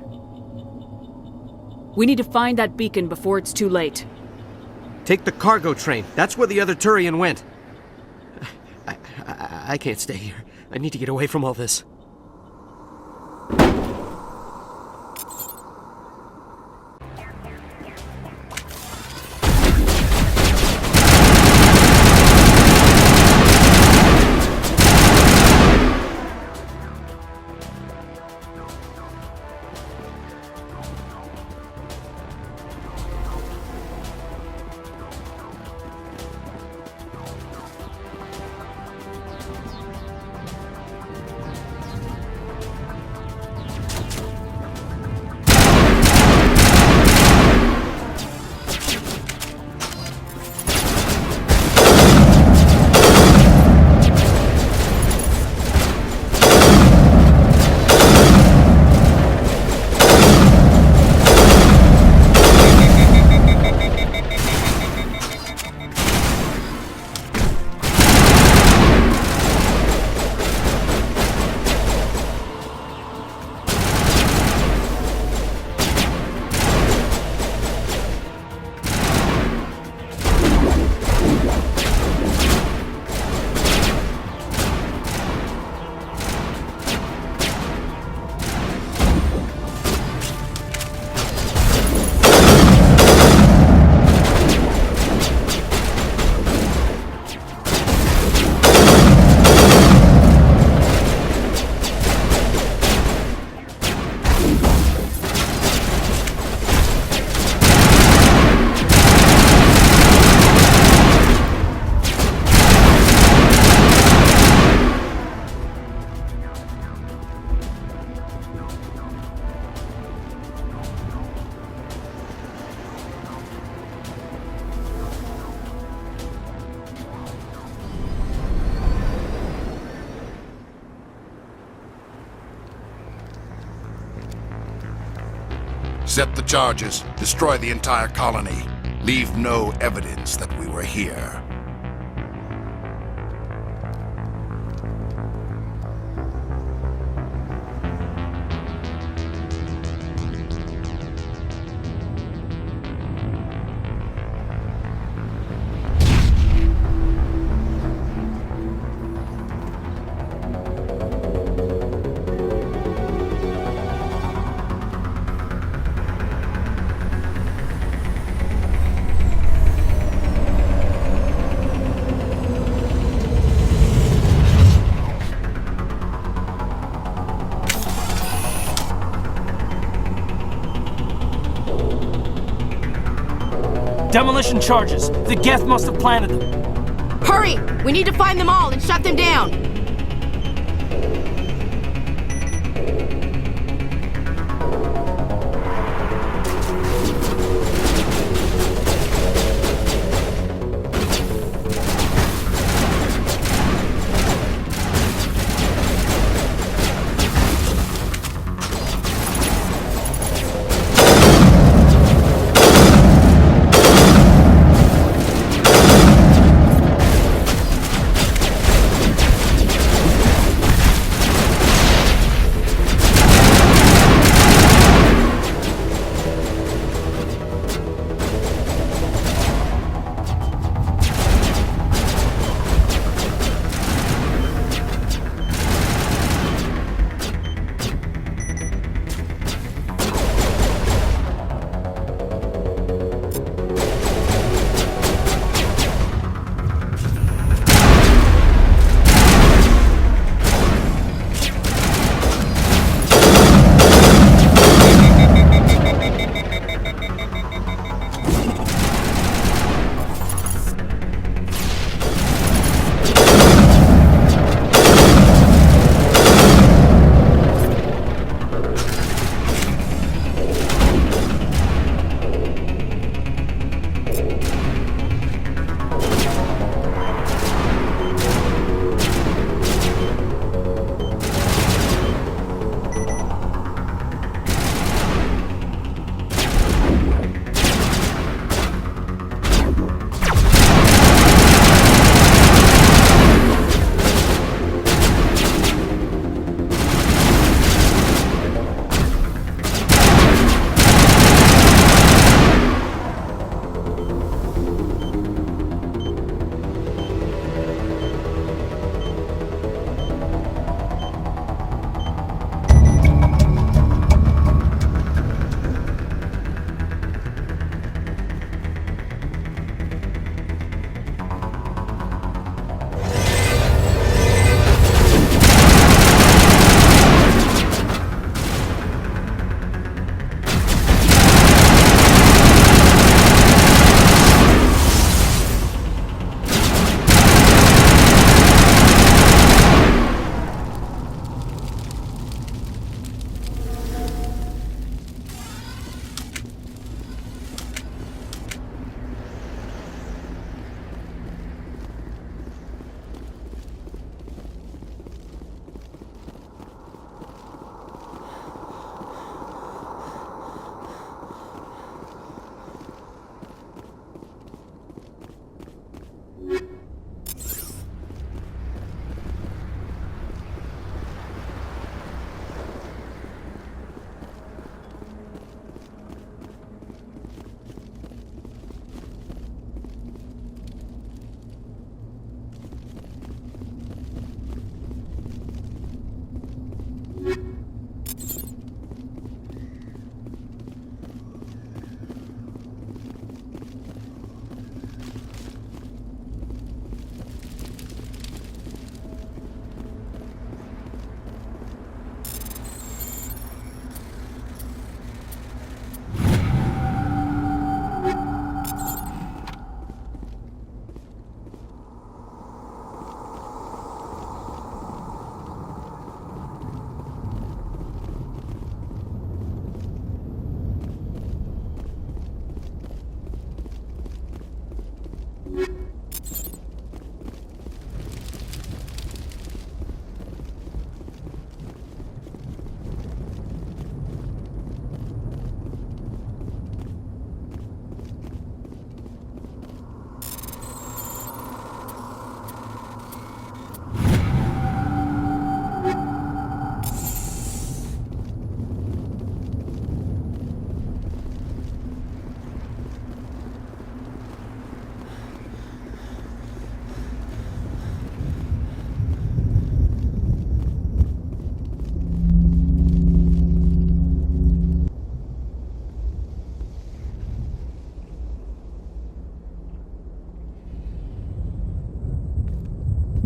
We need to find that beacon before it's too late. Take the cargo train. That's where the other Turian went. I can't stay here. I need to get away from all this. Set the charges. Destroy the entire colony. Leave no evidence that we were here. Demolition charges. The Geth must have planted them. Hurry! We need to find them all and shut them down!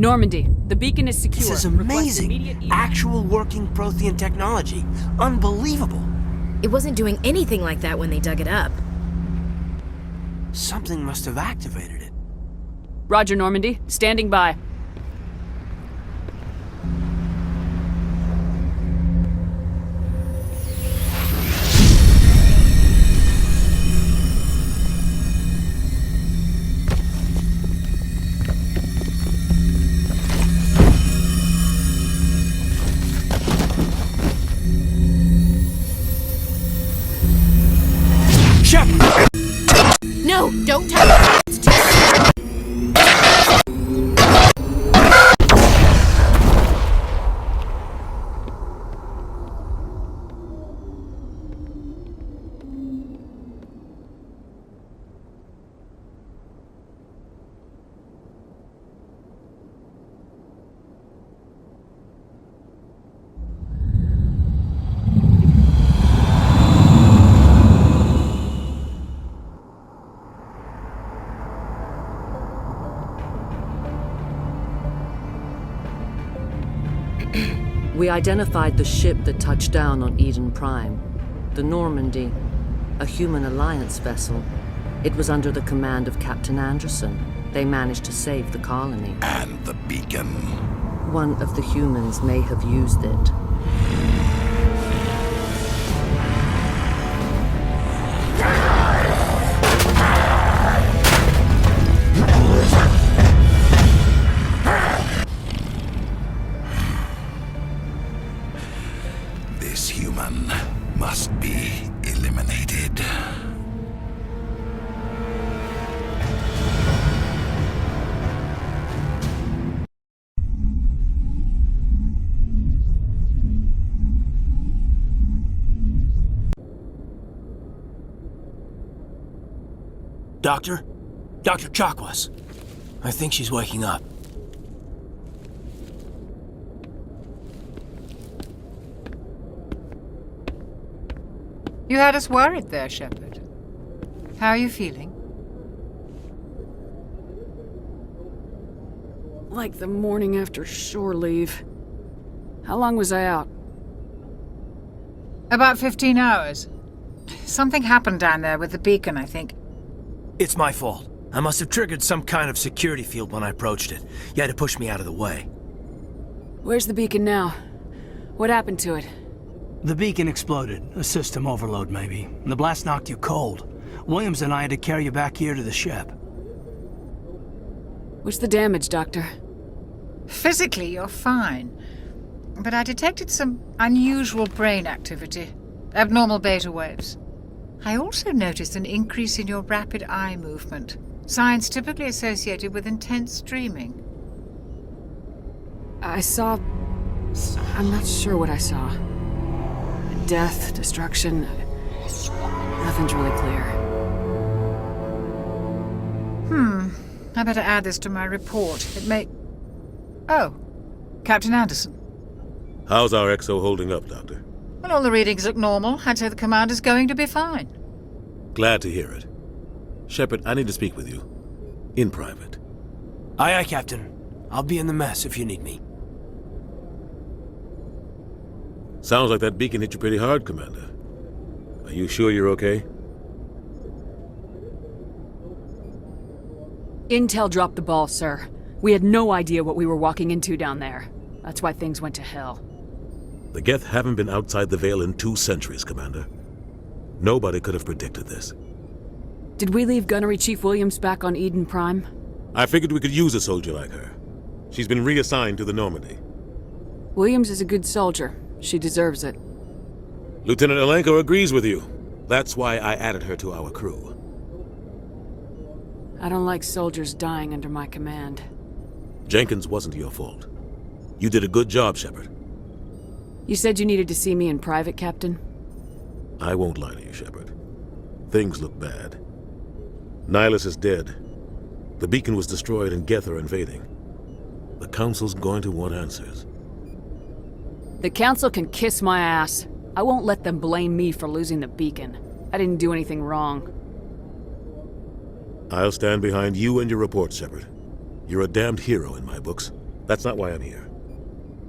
Normandy, the beacon is secure. This is Request amazing. immediate- Actual working Prothean technology. Unbelievable. It wasn't doing anything like that when they dug it up. Something must have activated it. Roger, Normandy. Standing by. No, don't touch it. It's too... We identified the ship that touched down on Eden Prime. The Normandy, a human alliance vessel. It was under the command of Captain Anderson. They managed to save the colony. And the beacon. One of the humans may have used it. This human must be eliminated. Doctor? Dr. Chakwas. I think she's waking up. You had us worried there, Shepard. How are you feeling? Like the morning after shore leave. How long was I out? About 15 hours. Something happened down there with the beacon, I think. It's my fault. I must have triggered some kind of security field when I approached it. You had to push me out of the way. Where's the beacon now? What happened to it? The beacon exploded. A system overload, maybe. The blast knocked you cold. Williams and I had to carry you back here to the ship. What's the damage, Doctor? Physically, you're fine. But I detected some unusual brain activity. Abnormal beta waves. I also noticed an increase in your rapid eye movement. Signs typically associated with intense dreaming. I saw... I'm not sure what I saw. Death, destruction... Nothing's really clear. I better add this to my report. It may... Oh. Captain Anderson. How's our XO holding up, Doctor? Well, all the readings look normal. I'd say the commander's going to be fine. Glad to hear it. Shepard, I need to speak with you. In private. Aye, aye, Captain. I'll be in the mess if you need me. Sounds like that beacon hit you pretty hard, Commander. Are you sure you're okay? Intel dropped the ball, sir. We had no idea what we were walking into down there. That's why things went to hell. The Geth haven't been outside the Veil in 2 centuries, Commander. Nobody could have predicted this. Did we leave Gunnery Chief Williams back on Eden Prime? I figured we could use a soldier like her. She's been reassigned to the Normandy. Williams is a good soldier. She deserves it. Lieutenant Alenko agrees with you. That's why I added her to our crew. I don't like soldiers dying under my command. Jenkins wasn't your fault. You did a good job, Shepard. You said you needed to see me in private, Captain? I won't lie to you, Shepard. Things look bad. Nihilus is dead. The beacon was destroyed and Geth are invading. The Council's going to want answers. The Council can kiss my ass. I won't let them blame me for losing the beacon. I didn't do anything wrong. I'll stand behind you and your report, Shepard. You're a damned hero in my books. That's not why I'm here.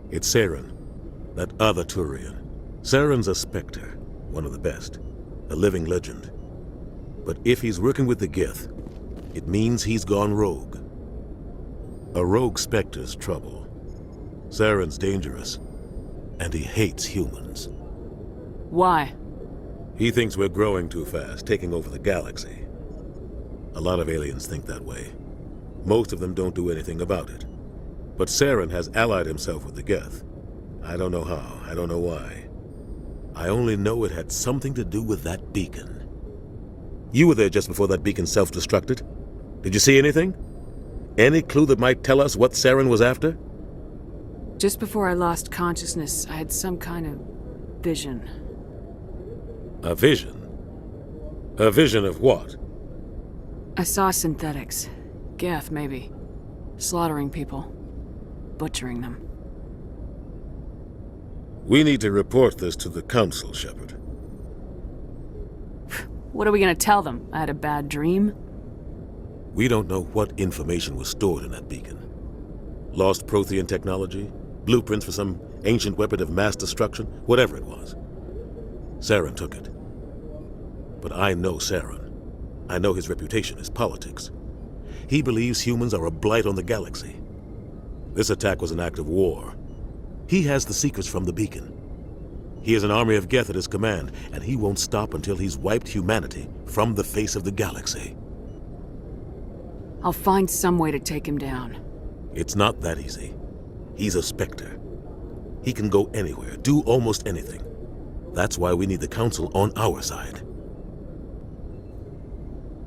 It's Saren, that other Turian. Saren's a Spectre, one of the best, a living legend. But if he's working with the Geth, it means he's gone rogue. A rogue Spectre's trouble. Saren's dangerous, and he hates humans. Why? He thinks we're growing too fast, taking over the galaxy. A lot of aliens think that way. Most of them don't do anything about it. But Saren has allied himself with the Geth. I don't know how, I don't know why. I only know it had something to do with that beacon. You were there just before that beacon self-destructed. Did you see anything? Any clue that might tell us what Saren was after? Just before I lost consciousness, I had some kind of vision. A vision? A vision of what? I saw synthetics. Geth, maybe. Slaughtering people. Butchering them. We need to report this to the Council, Shepard. What are we gonna tell them? I had a bad dream? We don't know what information was stored in that beacon. Lost Prothean technology? Blueprints for some ancient weapon of mass destruction? Whatever it was. Saren took it. But I know Saren. I know his reputation is politics. He believes humans are a blight on the galaxy. This attack was an act of war. He has the secrets from the beacon. He has an army of Geth at his command, and he won't stop until he's wiped humanity from the face of the galaxy. I'll find some way to take him down. It's not that easy. He's a Spectre. He can go anywhere, do almost anything. That's why we need the Council on our side.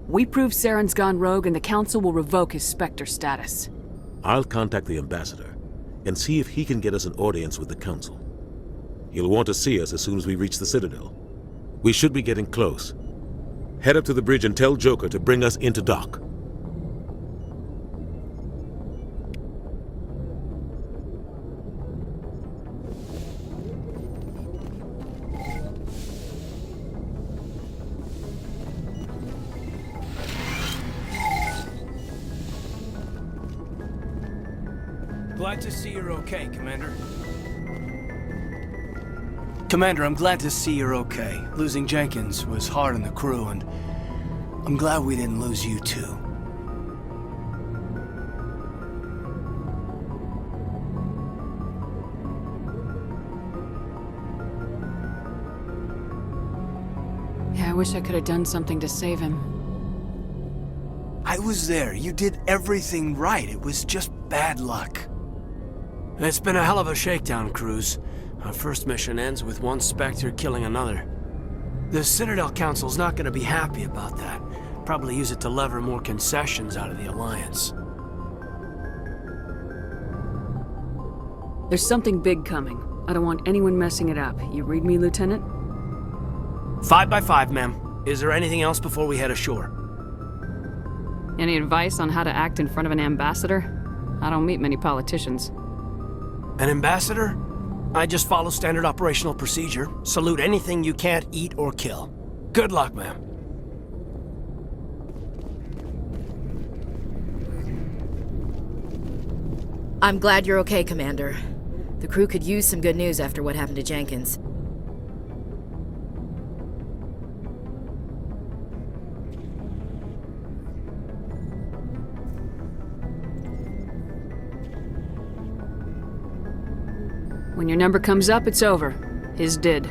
We prove Saren's gone rogue and the Council will revoke his Spectre status. I'll contact the Ambassador and see if he can get us an audience with the Council. He'll want to see us as soon as we reach the Citadel. We should be getting close. Head up to the bridge and tell Joker to bring us into dock. Glad to see you're okay, Commander. Commander, I'm glad to see you're okay. Losing Jenkins was hard on the crew, and I'm glad we didn't lose you too. Yeah, I wish I could have done something to save him. I was there. You did everything right. It was just bad luck. It's been a hell of a shakedown, Cruz. Our first mission ends with one Spectre killing another. The Citadel Council's not going to be happy about that. Probably use it to lever more concessions out of the Alliance. There's something big coming. I don't want anyone messing it up. You read me, Lieutenant? 5 by 5, ma'am. Is there anything else before we head ashore? Any advice on how to act in front of an ambassador? I don't meet many politicians. An ambassador? I just follow standard operational procedure. Salute anything you can't eat or kill. Good luck, ma'am. I'm glad you're okay, Commander. The crew could use some good news after what happened to Jenkins. When your number comes up, it's over. His did.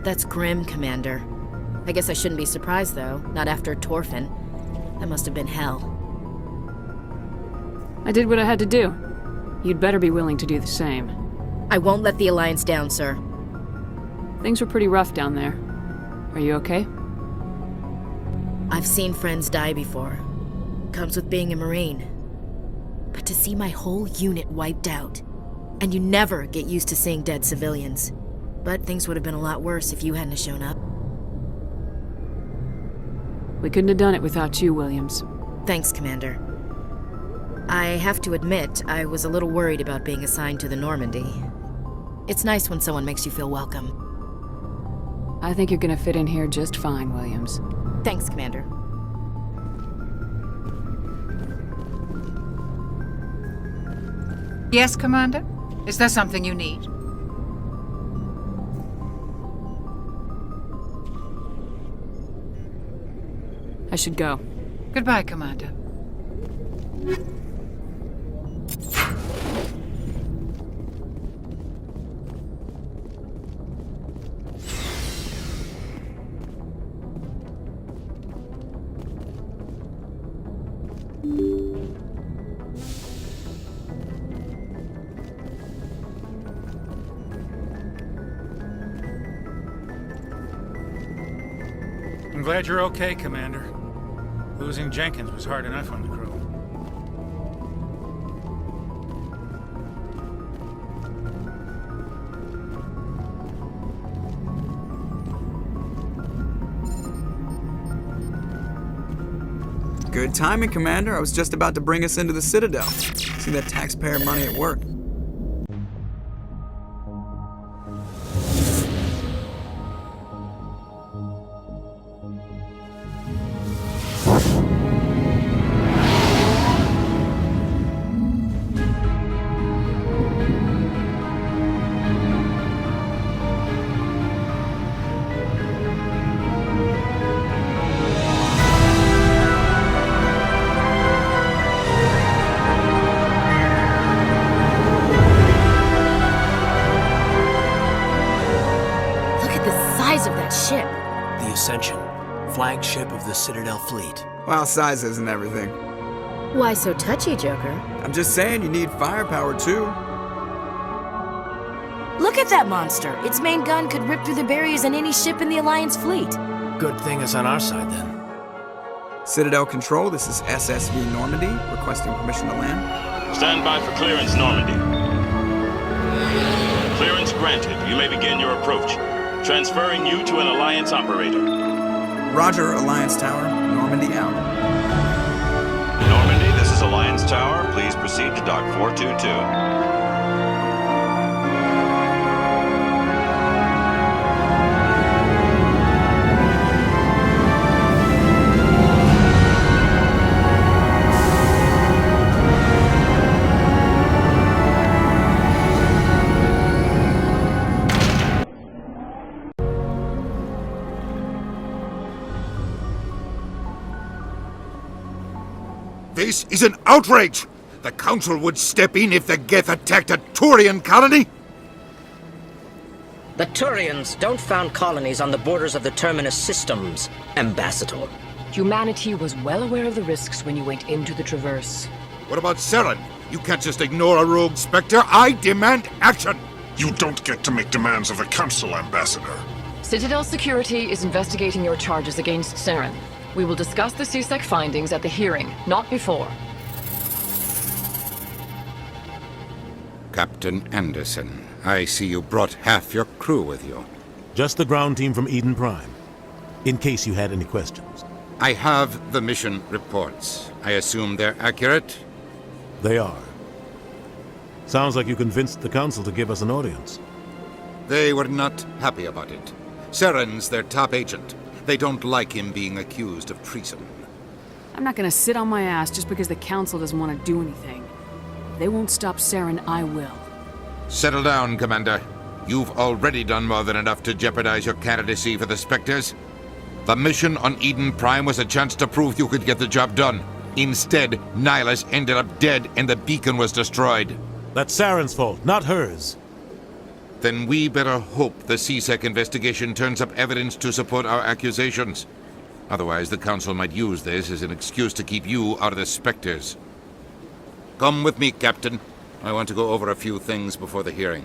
That's grim, Commander. I guess I shouldn't be surprised, though. Not after Torfin. That must have been hell. I did what I had to do. You'd better be willing to do the same. I won't let the Alliance down, sir. Things were pretty rough down there. Are you okay? I've seen friends die before. Comes with being a Marine. But to see my whole unit wiped out... And you never get used to seeing dead civilians. But things would have been a lot worse if you hadn't shown up. We couldn't have done it without you, Williams. Thanks, Commander. I have to admit, I was a little worried about being assigned to the Normandy. It's nice when someone makes you feel welcome. I think you're gonna fit in here just fine, Williams. Thanks, Commander. Yes, Commander? Is there something you need? I should go. Goodbye, Commander. I'm glad you're okay, Commander. Losing Jenkins was hard enough on the crew. Good timing, Commander. I was just about to bring us into the Citadel. See that taxpayer money at work. Ship. The Ascension, flagship of the Citadel fleet. Well, size isn't everything. Why so touchy, Joker? I'm just saying you need firepower too. Look at that monster. Its main gun could rip through the barriers in any ship in the Alliance fleet. Good thing it's on our side, then. Citadel Control, this is SSV Normandy, requesting permission to land. Stand by for clearance, Normandy. Clearance granted. You may begin your approach. Transferring you to an Alliance operator. Roger, Alliance Tower. Normandy out. Normandy, this is Alliance Tower. Please proceed to Dock 422. This is an outrage! The Council would step in if the Geth attacked a Turian colony? The Turians don't found colonies on the borders of the Terminus systems, Ambassador. Humanity was well aware of the risks when you went into the Traverse. What about Saren? You can't just ignore a rogue Spectre. I demand action! You don't get to make demands of the Council, Ambassador. Citadel Security is investigating your charges against Saren. We will discuss the CSEC findings at the hearing, not before. Captain Anderson, I see you brought half your crew with you. Just the ground team from Eden Prime, in case you had any questions. I have the mission reports. I assume they're accurate? They are. Sounds like you convinced the Council to give us an audience. They were not happy about it. Saren's their top agent. They don't like him being accused of treason. I'm not gonna sit on my ass just because the Council doesn't want to do anything. If they won't stop Saren, I will. Settle down, Commander. You've already done more than enough to jeopardize your candidacy for the Spectres. The mission on Eden Prime was a chance to prove you could get the job done. Instead, Nihilus ended up dead and the beacon was destroyed. That's Saren's fault, not hers. Then we better hope the CSEC investigation turns up evidence to support our accusations. Otherwise, the Council might use this as an excuse to keep you out of the Spectres. Come with me, Captain. I want to go over a few things before the hearing.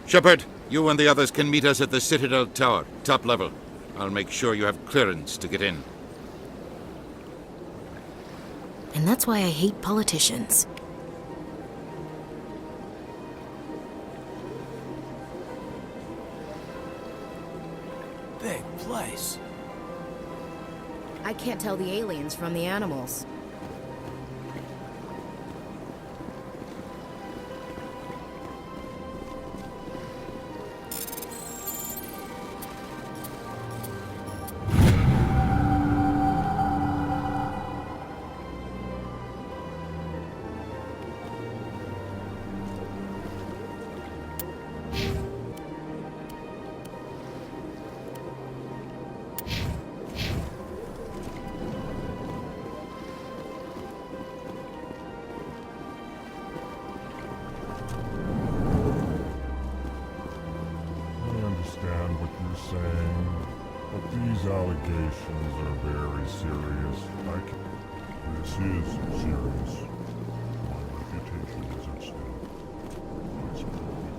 Shepard, you and the others can meet us at the Citadel Tower, top level. I'll make sure you have clearance to get in. And that's why I hate politicians. Big place. I can't tell the aliens from the animals. you're saying, but these allegations are very serious. This is serious. My reputation is at stake. Please prove it.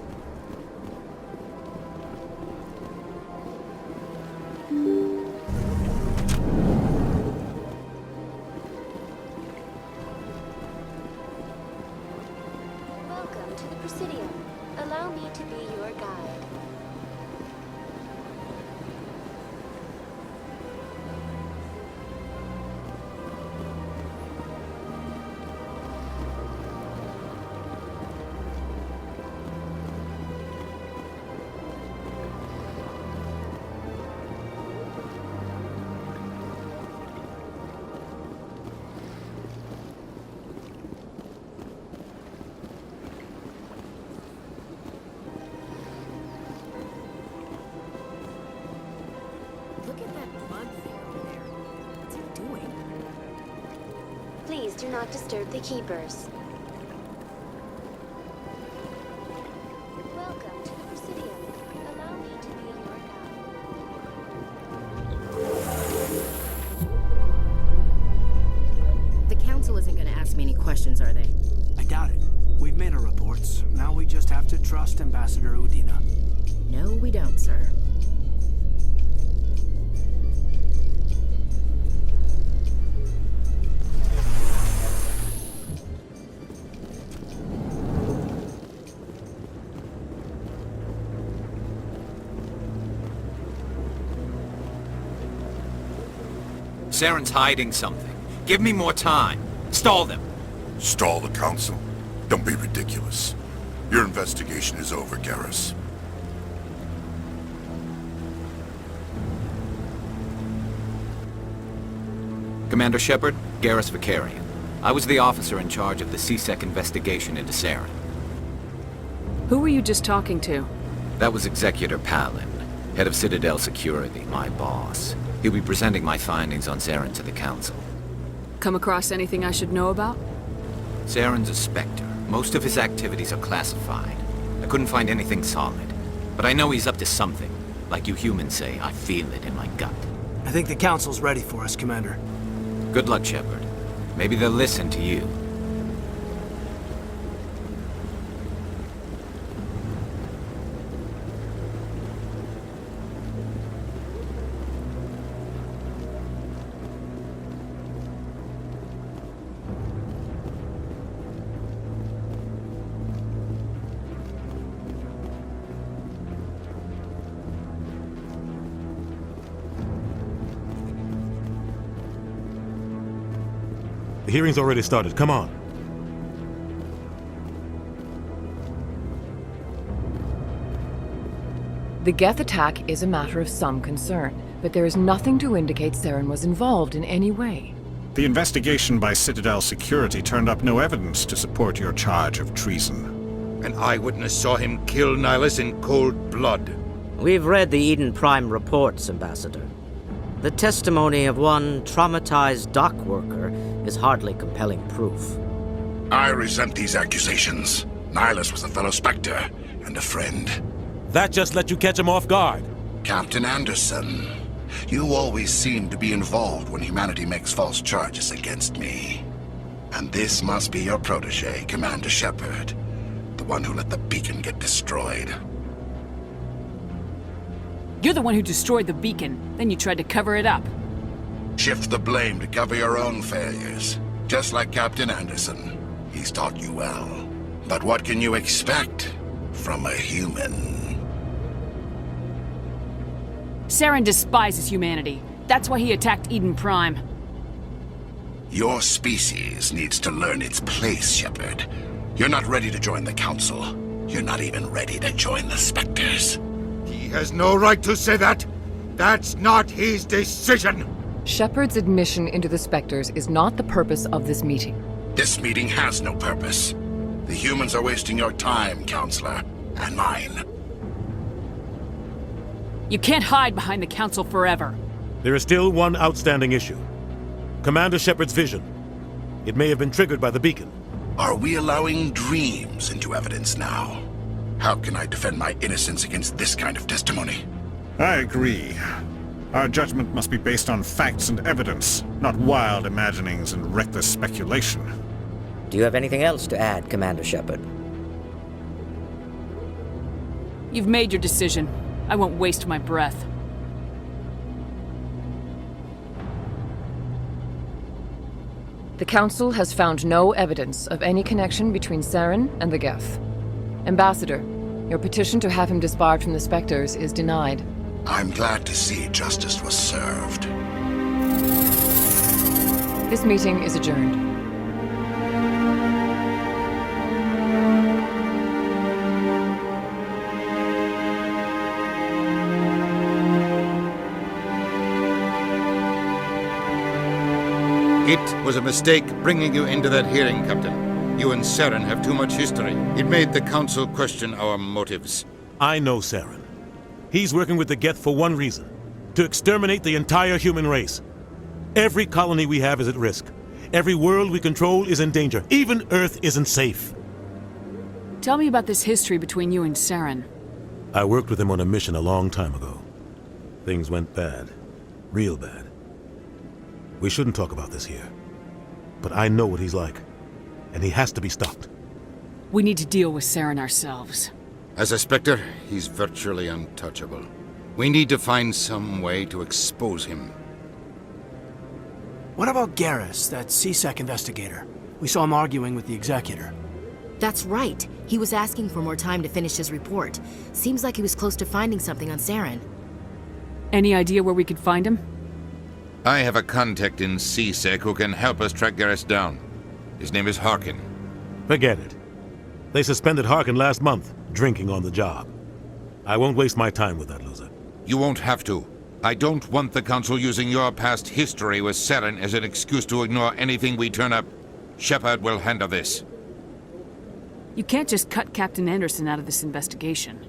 Welcome to the Presidium. Allow me to be your guide. Please do not disturb the keepers. Welcome to the Presidium. Allow me to be your guide. The council isn't going to ask me any questions, are they? I doubt it. We've made our reports. Now we just have to trust Ambassador Udina. No, we don't, sir. Saren's hiding something. Give me more time. Stall them. Stall the Council? Don't be ridiculous. Your investigation is over, Garrus. Commander Shepard, Garrus Vakarian. I was the officer in charge of the C-Sec investigation into Saren. Who were you just talking to? That was Executor Palin, head of Citadel Security, my boss. He'll be presenting my findings on Saren to the Council. Come across anything I should know about? Saren's a Spectre. Most of his activities are classified. I couldn't find anything solid. But I know he's up to something. Like you humans say, I feel it in my gut. I think the Council's ready for us, Commander. Good luck, Shepard. Maybe they'll listen to you. The hearing's already started. Come on. The Geth attack is a matter of some concern, but there is nothing to indicate Saren was involved in any way. The investigation by Citadel Security turned up no evidence to support your charge of treason. An eyewitness saw him kill Nihilus in cold blood. We've read the Eden Prime reports, Ambassador. The testimony of one traumatized dock worker is hardly compelling proof. I resent these accusations. Nihilus was a fellow Spectre and a friend. That just let you catch him off guard. Captain Anderson, you always seem to be involved when humanity makes false charges against me. And this must be your protege, Commander Shepard. The one who let the beacon get destroyed. You're the one who destroyed the beacon, then you tried to cover it up. Shift the blame to cover your own failures. Just like Captain Anderson. He's taught you well. But what can you expect from a human? Saren despises humanity. That's why he attacked Eden Prime. Your species needs to learn its place, Shepard. You're not ready to join the Council. You're not even ready to join the Spectres. He has no right to say that. That's not his decision. Shepard's admission into the Spectres is not the purpose of this meeting. This meeting has no purpose. The humans are wasting your time, Counselor, and mine. You can't hide behind the Council forever. There is still one outstanding issue. Commander Shepard's vision. It may have been triggered by the beacon. Are we allowing dreams into evidence now? How can I defend my innocence against this kind of testimony? I agree. Our judgment must be based on facts and evidence, not wild imaginings and reckless speculation. Do you have anything else to add, Commander Shepard? You've made your decision. I won't waste my breath. The Council has found no evidence of any connection between Saren and the Geth. Ambassador, your petition to have him disbarred from the Spectres is denied. I'm glad to see justice was served. This meeting is adjourned. It was a mistake bringing you into that hearing, Captain. You and Saren have too much history. It made the Council question our motives. I know Saren. He's working with the Geth for one reason: to exterminate the entire human race. Every colony we have is at risk. Every world we control is in danger. Even Earth isn't safe. Tell me about this history between you and Saren. I worked with him on a mission a long time ago. Things went bad. Real bad. We shouldn't talk about this here. But I know what he's like. And he has to be stopped. We need to deal with Saren ourselves. As a Spectre, he's virtually untouchable. We need to find some way to expose him. What about Garrus, that C-Sec investigator? We saw him arguing with the Executor. That's right. He was asking for more time to finish his report. Seems like he was close to finding something on Saren. Any idea where we could find him? I have a contact in C-Sec who can help us track Garrus down. His name is Harkin. Forget it. They suspended Harkin last month, drinking on the job. I won't waste my time with that loser. You won't have to. I don't want the Council using your past history with Saren as an excuse to ignore anything we turn up. Shepard will handle this. You can't just cut Captain Anderson out of this investigation.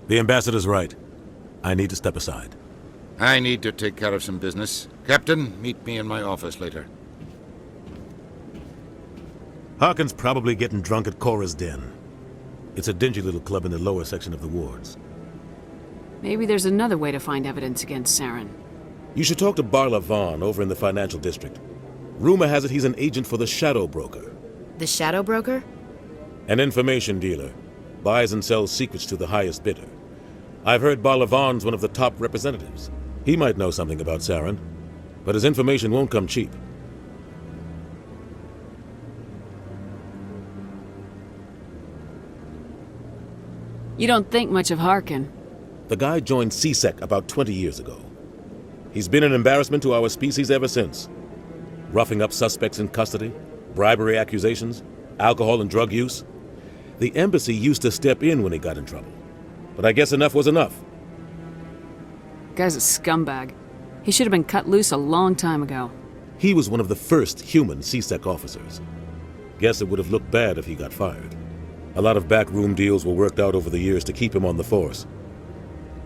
The Ambassador's right. I need to step aside. I need to take care of some business. Captain, meet me in my office later. Harkin's probably getting drunk at Cora's Den. It's a dingy little club in the lower section of the wards. Maybe there's another way to find evidence against Saren. You should talk to Barla Vaughn over in the financial district. Rumor has it he's an agent for the Shadow Broker. The Shadow Broker? An information dealer. Buys and sells secrets to the highest bidder. I've heard Barla Vaughn's one of the top representatives. He might know something about Saren, but his information won't come cheap. You don't think much of Harkin. The guy joined C-Sec about 20 years ago. He's been an embarrassment to our species ever since. Roughing up suspects in custody, bribery accusations, alcohol and drug use. The embassy used to step in when he got in trouble. But I guess enough was enough. Guy's a scumbag. He should have been cut loose a long time ago. He was one of the first human C-Sec officers. Guess it would have looked bad if he got fired. A lot of backroom deals were worked out over the years to keep him on the force.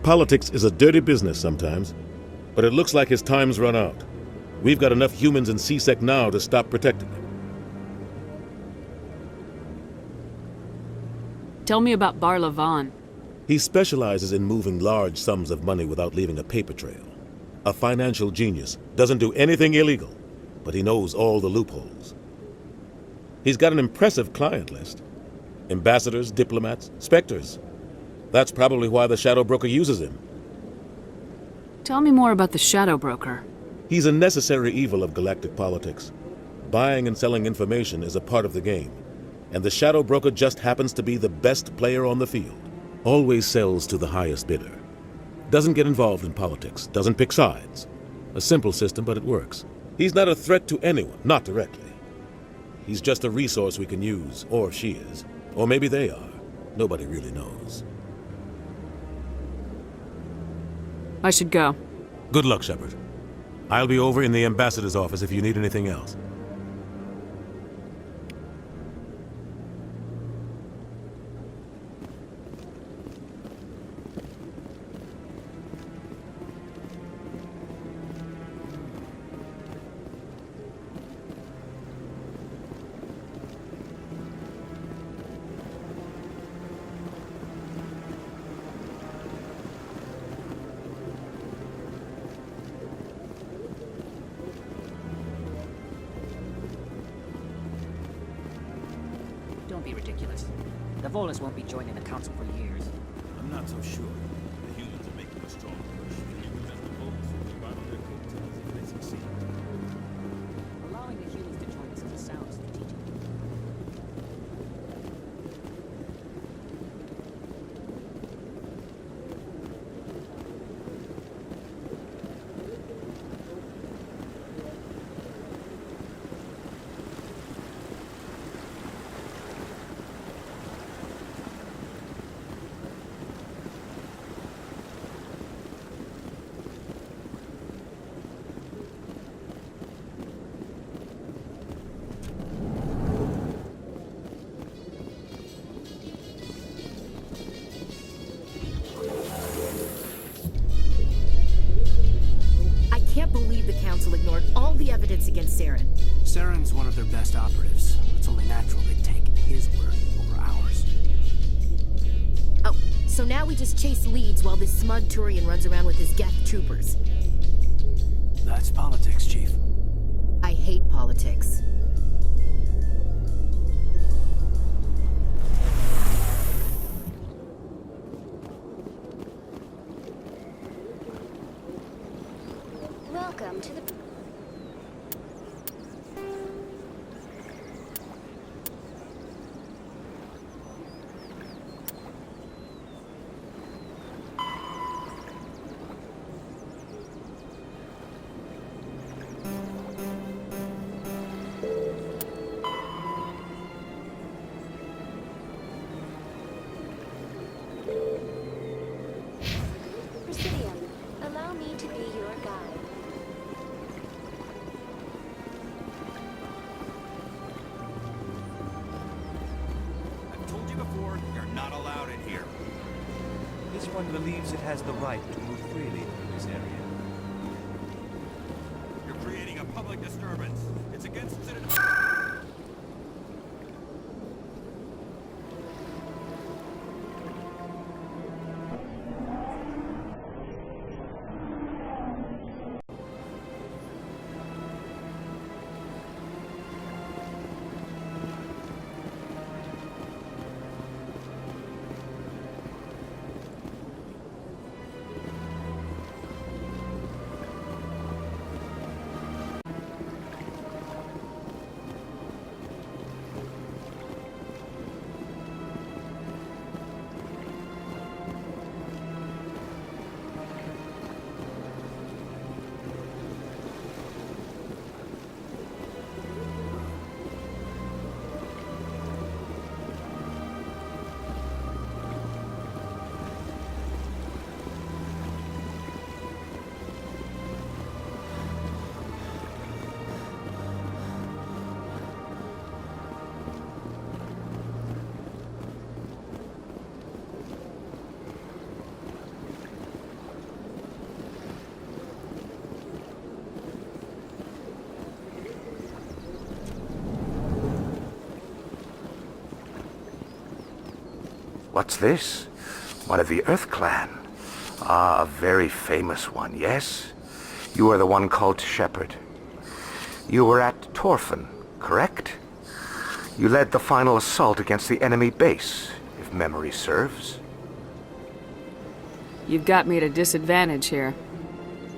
Politics is a dirty business sometimes, but it looks like his time's run out. We've got enough humans in C-Sec now to stop protecting him. Tell me about Barla Vaughn. He specializes in moving large sums of money without leaving a paper trail. A financial genius, doesn't do anything illegal, but he knows all the loopholes. He's got an impressive client list. Ambassadors, diplomats, Spectres. That's probably why the Shadow Broker uses him. Tell me more about the Shadow Broker. He's a necessary evil of galactic politics. Buying and selling information is a part of the game, and the Shadow Broker just happens to be the best player on the field. Always sells to the highest bidder. Doesn't get involved in politics, doesn't pick sides. A simple system, but it works. He's not a threat to anyone, not directly. He's just a resource we can use, or she is. Or maybe they are. Nobody really knows. I should go. Good luck, Shepard. I'll be over in the Ambassador's office if you need anything else. The Volus won't be joining the Council for years. I'm not so sure. The humans are making a strong push, and you prevent the Volus from being right on their coattails if they succeed. Allowing the humans to join us is a sound strategic. I can't believe the Council ignored all the evidence against Saren. Saren's one of their best operatives. It's only natural they'd take his word over ours. Oh, so now we just chase leads while this smug Turian runs around with his Geth troopers. That's politics, Chief. I hate politics. Welcome to the... Presidium. Allow me to be your guide. I've told you before, you're not allowed in here. This one believes it has the right to move freely through this area. You're creating a public disturbance. It's against citizens. What's this? One of the Earth Clan. Ah, a very famous one, yes? You are the one called Shepard. You were at Torfan, correct? You led the final assault against the enemy base, if memory serves. You've got me at a disadvantage here.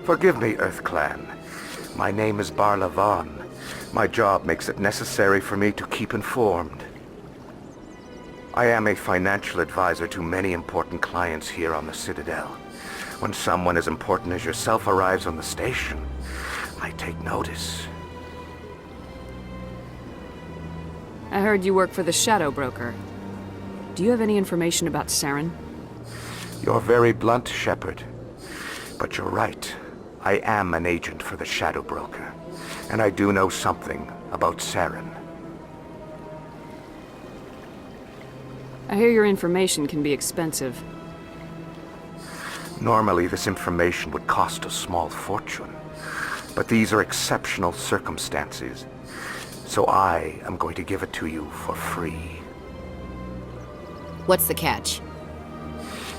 Forgive me, Earth Clan. My name is Barla Vaughn. My job makes it necessary for me to keep informed. I am a financial advisor to many important clients here on the Citadel. When someone as important as yourself arrives on the station, I take notice. I heard you work for the Shadow Broker. Do you have any information about Saren? You're very blunt, Shepard. But you're right. I am an agent for the Shadow Broker. And I do know something about Saren. I hear your information can be expensive. Normally, this information would cost a small fortune. But these are exceptional circumstances. So I am going to give it to you for free. What's the catch?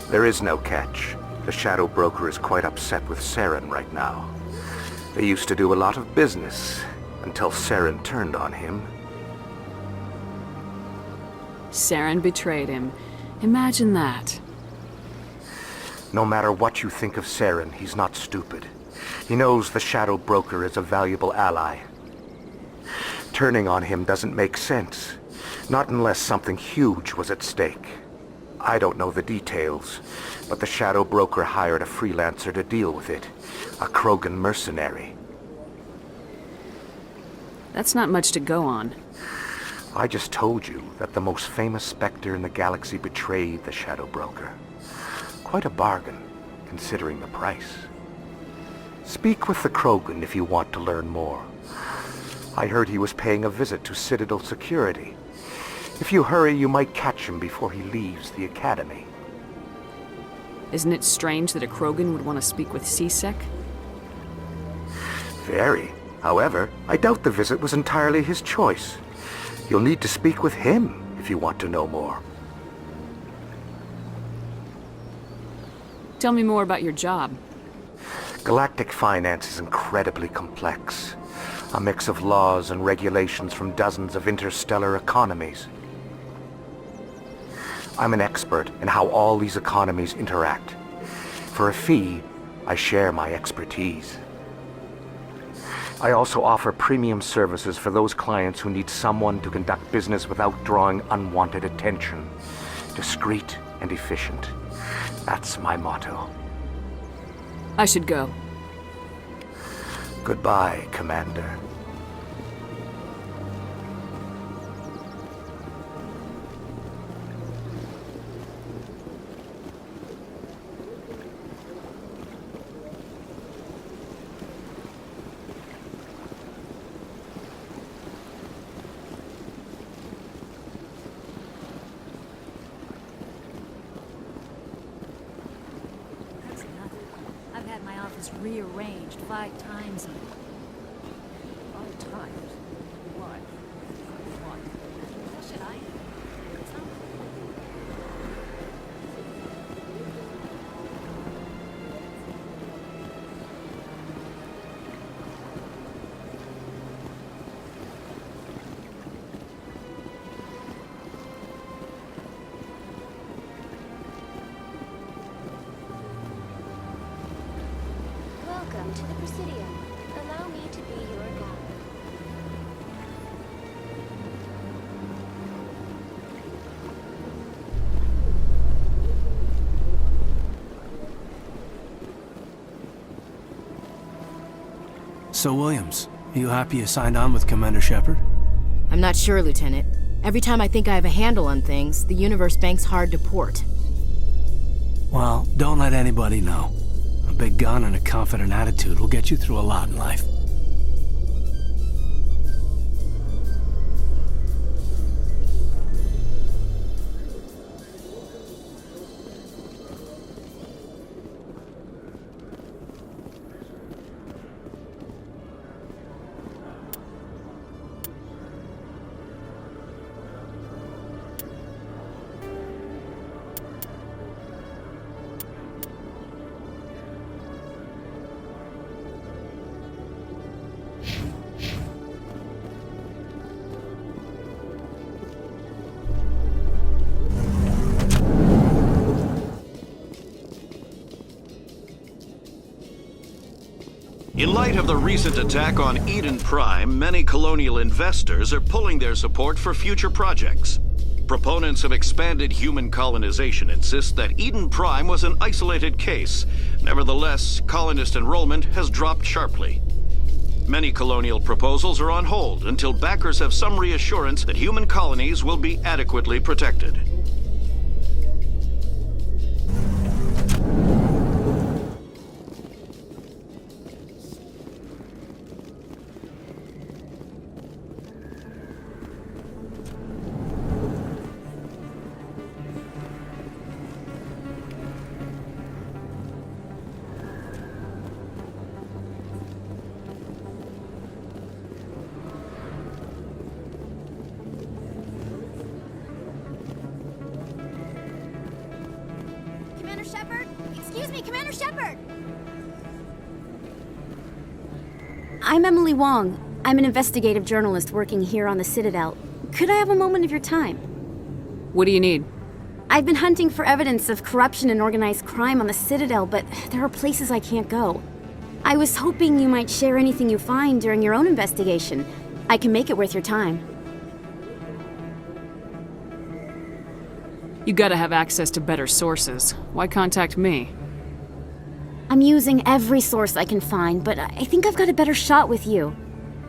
There is no catch. The Shadow Broker is quite upset with Saren right now. They used to do a lot of business, until Saren turned on him. Saren betrayed him. Imagine that. No matter what you think of Saren, he's not stupid. He knows the Shadow Broker is a valuable ally. Turning on him doesn't make sense. Not unless something huge was at stake. I don't know the details, but the Shadow Broker hired a freelancer to deal with it. A Krogan mercenary. That's not much to go on. I just told you that the most famous Spectre in the galaxy betrayed the Shadow Broker. Quite a bargain, considering the price. Speak with the Krogan if you want to learn more. I heard he was paying a visit to Citadel security. If you hurry, you might catch him before he leaves the Academy. Isn't it strange that a Krogan would want to speak with C-Sec? Very. However, I doubt the visit was entirely his choice. You'll need to speak with him if you want to know more. Tell me more about your job. Galactic finance is incredibly complex. A mix of laws and regulations from dozens of interstellar economies. I'm an expert in how all these economies interact. For a fee, I share my expertise. I also offer premium services for those clients who need someone to conduct business without drawing unwanted attention. Discreet and efficient. That's my motto. I should go. Goodbye, Commander. I've had my office rearranged 5 times. 5 times? Why? Why? How should I? It's not... Welcome to the Presidium. Allow me to be your guide. So, Williams, you happy you signed on with Commander Shepard? I'm not sure, Lieutenant. Every time I think I have a handle on things, the universe banks hard to port. Well, don't let anybody know. A big gun and a confident attitude will get you through a lot in life. In light of the recent attack on Eden Prime, many colonial investors are pulling their support for future projects. Proponents of expanded human colonization insist that Eden Prime was an isolated case. Nevertheless, colonist enrollment has dropped sharply. Many colonial proposals are on hold until backers have some reassurance that human colonies will be adequately protected. Commander Shepard? Excuse me, Commander Shepard! I'm Emily Wong. I'm an investigative journalist working here on the Citadel. Could I have a moment of your time? What do you need? I've been hunting for evidence of corruption and organized crime on the Citadel, but there are places I can't go. I was hoping you might share anything you find during your own investigation. I can make it worth your time. You gotta have access to better sources. Why contact me? I'm using every source I can find, but I think I've got a better shot with you.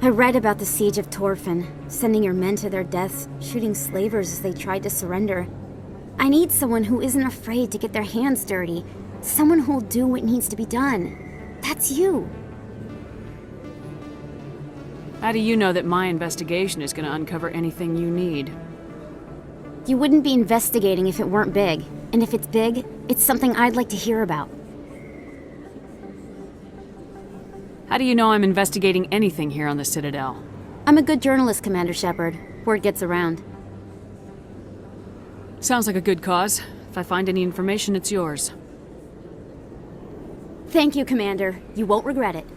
I read about the siege of Torfin, sending your men to their deaths, shooting slavers as they tried to surrender. I need someone who isn't afraid to get their hands dirty. Someone who'll do what needs to be done. That's you. How do you know that my investigation is gonna uncover anything you need? You wouldn't be investigating if it weren't big. And if it's big, it's something I'd like to hear about. How do you know I'm investigating anything here on the Citadel? I'm a good journalist, Commander Shepard. Word gets around. Sounds like a good cause. If I find any information, it's yours. Thank you, Commander. You won't regret it.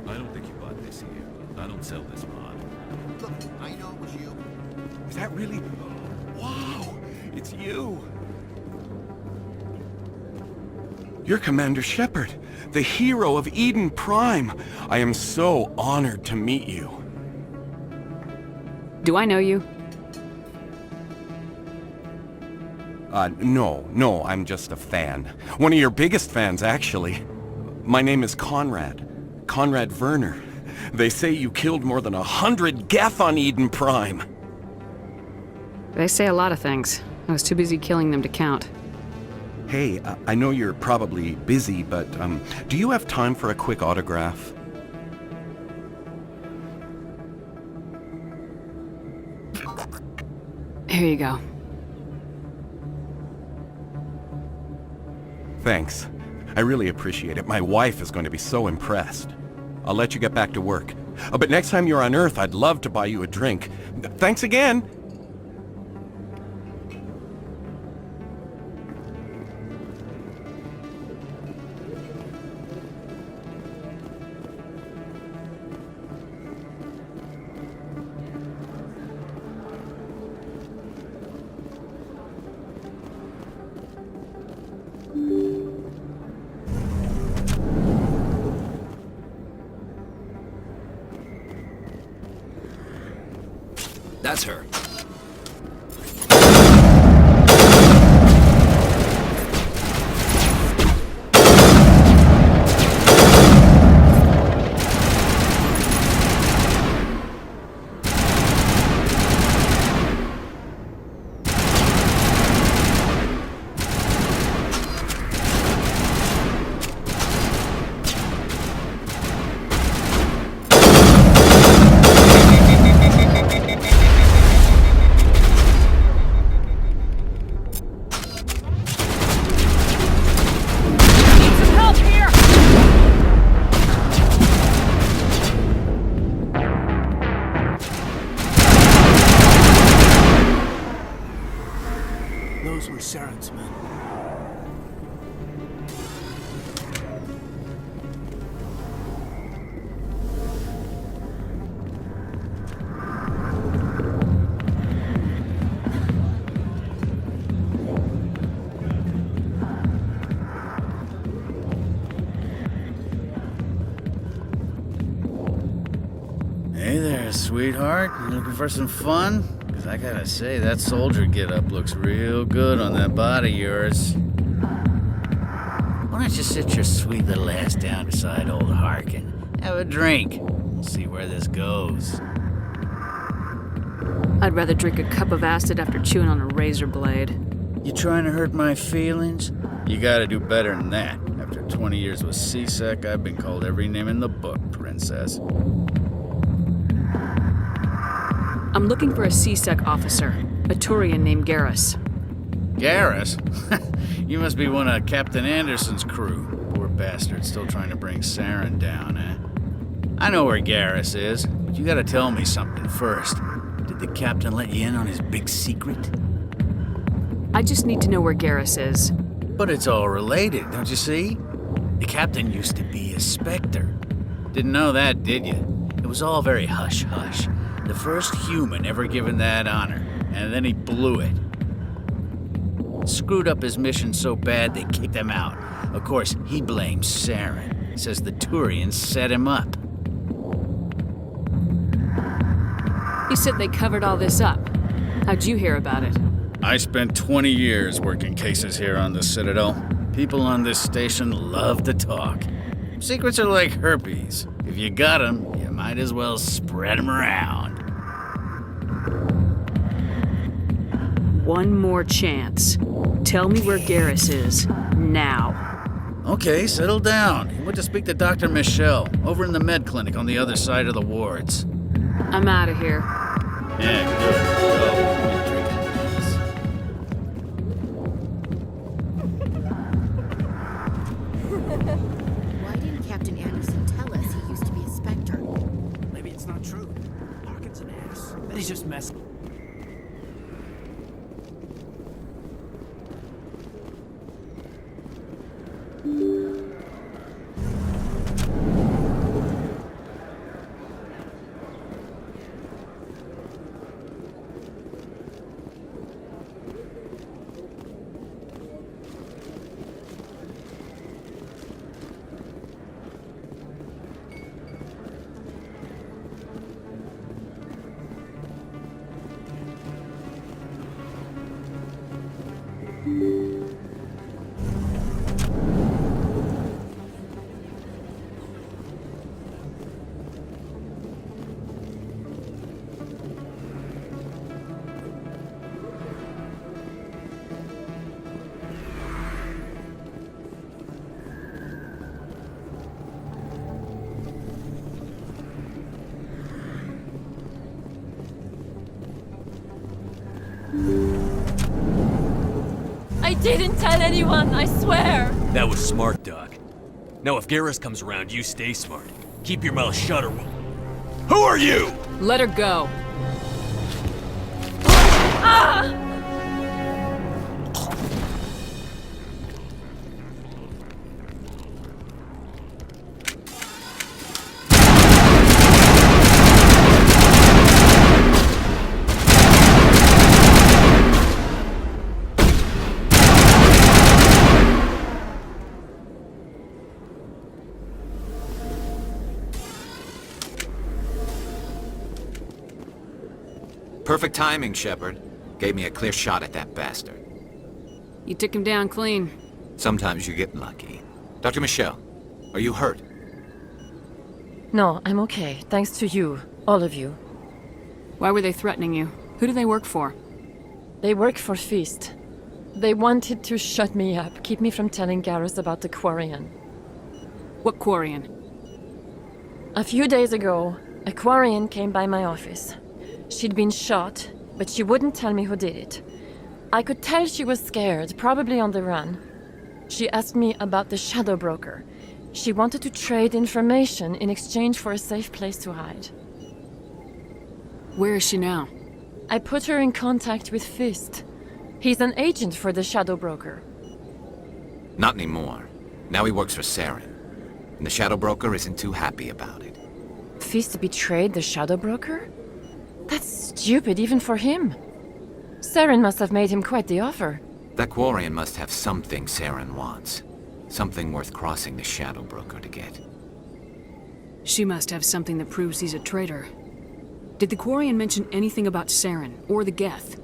I don't think you bought this here. I don't sell this mod. Look, I know it was you. Is that really? Wow! It's you! You're Commander Shepard, the hero of Eden Prime. I am so honored to meet you. Do I know you? No, I'm just a fan. One of your biggest fans, actually. My name is Conrad. Conrad Werner. They say you killed more than 100 Geth on Eden Prime. They say a lot of things. I was too busy killing them to count. Hey, I know you're probably busy, but do you have time for a quick autograph? Here you go. Thanks. I really appreciate it. My wife is going to be so impressed. I'll let you get back to work. But next time you're on Earth, I'd love to buy you a drink. Thanks again! That's her. Those were Saren's men. Hey there, sweetheart. You looking for some fun? Because I gotta say, that soldier getup looks real good on that body of yours. Why don't you sit your sweet little ass down beside old Harkin? Have a drink. We'll see where this goes. I'd rather drink a cup of acid after chewing on a razor blade. You trying to hurt my feelings? You gotta do better than that. After 20 years with C-Sec, I've been called every name in the book, princess. I'm looking for a C-Sec officer, a Turian named Garrus. Garrus? You must be one of Captain Anderson's crew. Poor bastard, still trying to bring Saren down, eh? I know where Garrus is, but you gotta tell me something first. the captain let you in on his big secret? I just need to know where Garrus is. But it's all related, don't you see? The captain used to be a Spectre. Didn't know that, did you? It was all very hush-hush. The first human ever given that honor, and then he blew it. Screwed up his mission so bad they kicked him out. Of course, he blames Saren. Says the Turians set him up. You said they covered all this up. How'd you hear about it? I spent 20 years working cases here on the Citadel. People on this station love to talk. Secrets are like herpes. If you got them, you might as well spread them around. One more chance. Tell me where Garrus is. Now. Okay, settle down. He went to speak to Dr. Michelle, over in the med clinic on the other side of the wards. I'm out of here. Yeah, good. Well, let me drink Why didn't Captain Anderson tell us he used to be a Spectre? Maybe it's not true. Harkin's an ass. Then he's just messing. I didn't tell anyone, I swear! That was smart, Doc. Now if Garrus comes around, you stay smart. Keep your mouth shut or we'll... Who are you? Let her go. Ah! Perfect timing, Shepard. Gave me a clear shot at that bastard. You took him down clean. Sometimes you get lucky. Dr. Michelle, are you hurt? No, I'm okay. Thanks to you. All of you. Why were they threatening you? Who do they work for? They work for Feast. They wanted to shut me up, keep me from telling Garrus about the Quarian. What Quarian? A few days ago, a Quarian came by my office. She'd been shot, but she wouldn't tell me who did it. I could tell she was scared, probably on the run. She asked me about the Shadow Broker. She wanted to trade information in exchange for a safe place to hide. Where is she now? I put her in contact with Fist. He's an agent for the Shadow Broker. Not anymore. Now he works for Saren. And the Shadow Broker isn't too happy about it. Fist betrayed the Shadow Broker? That's stupid even for him. Saren must have made him quite the offer. That Quarian must have something Saren wants. Something worth crossing the Shadow Broker to get. She must have something that proves he's a traitor. Did the Quarian mention anything about Saren or the Geth?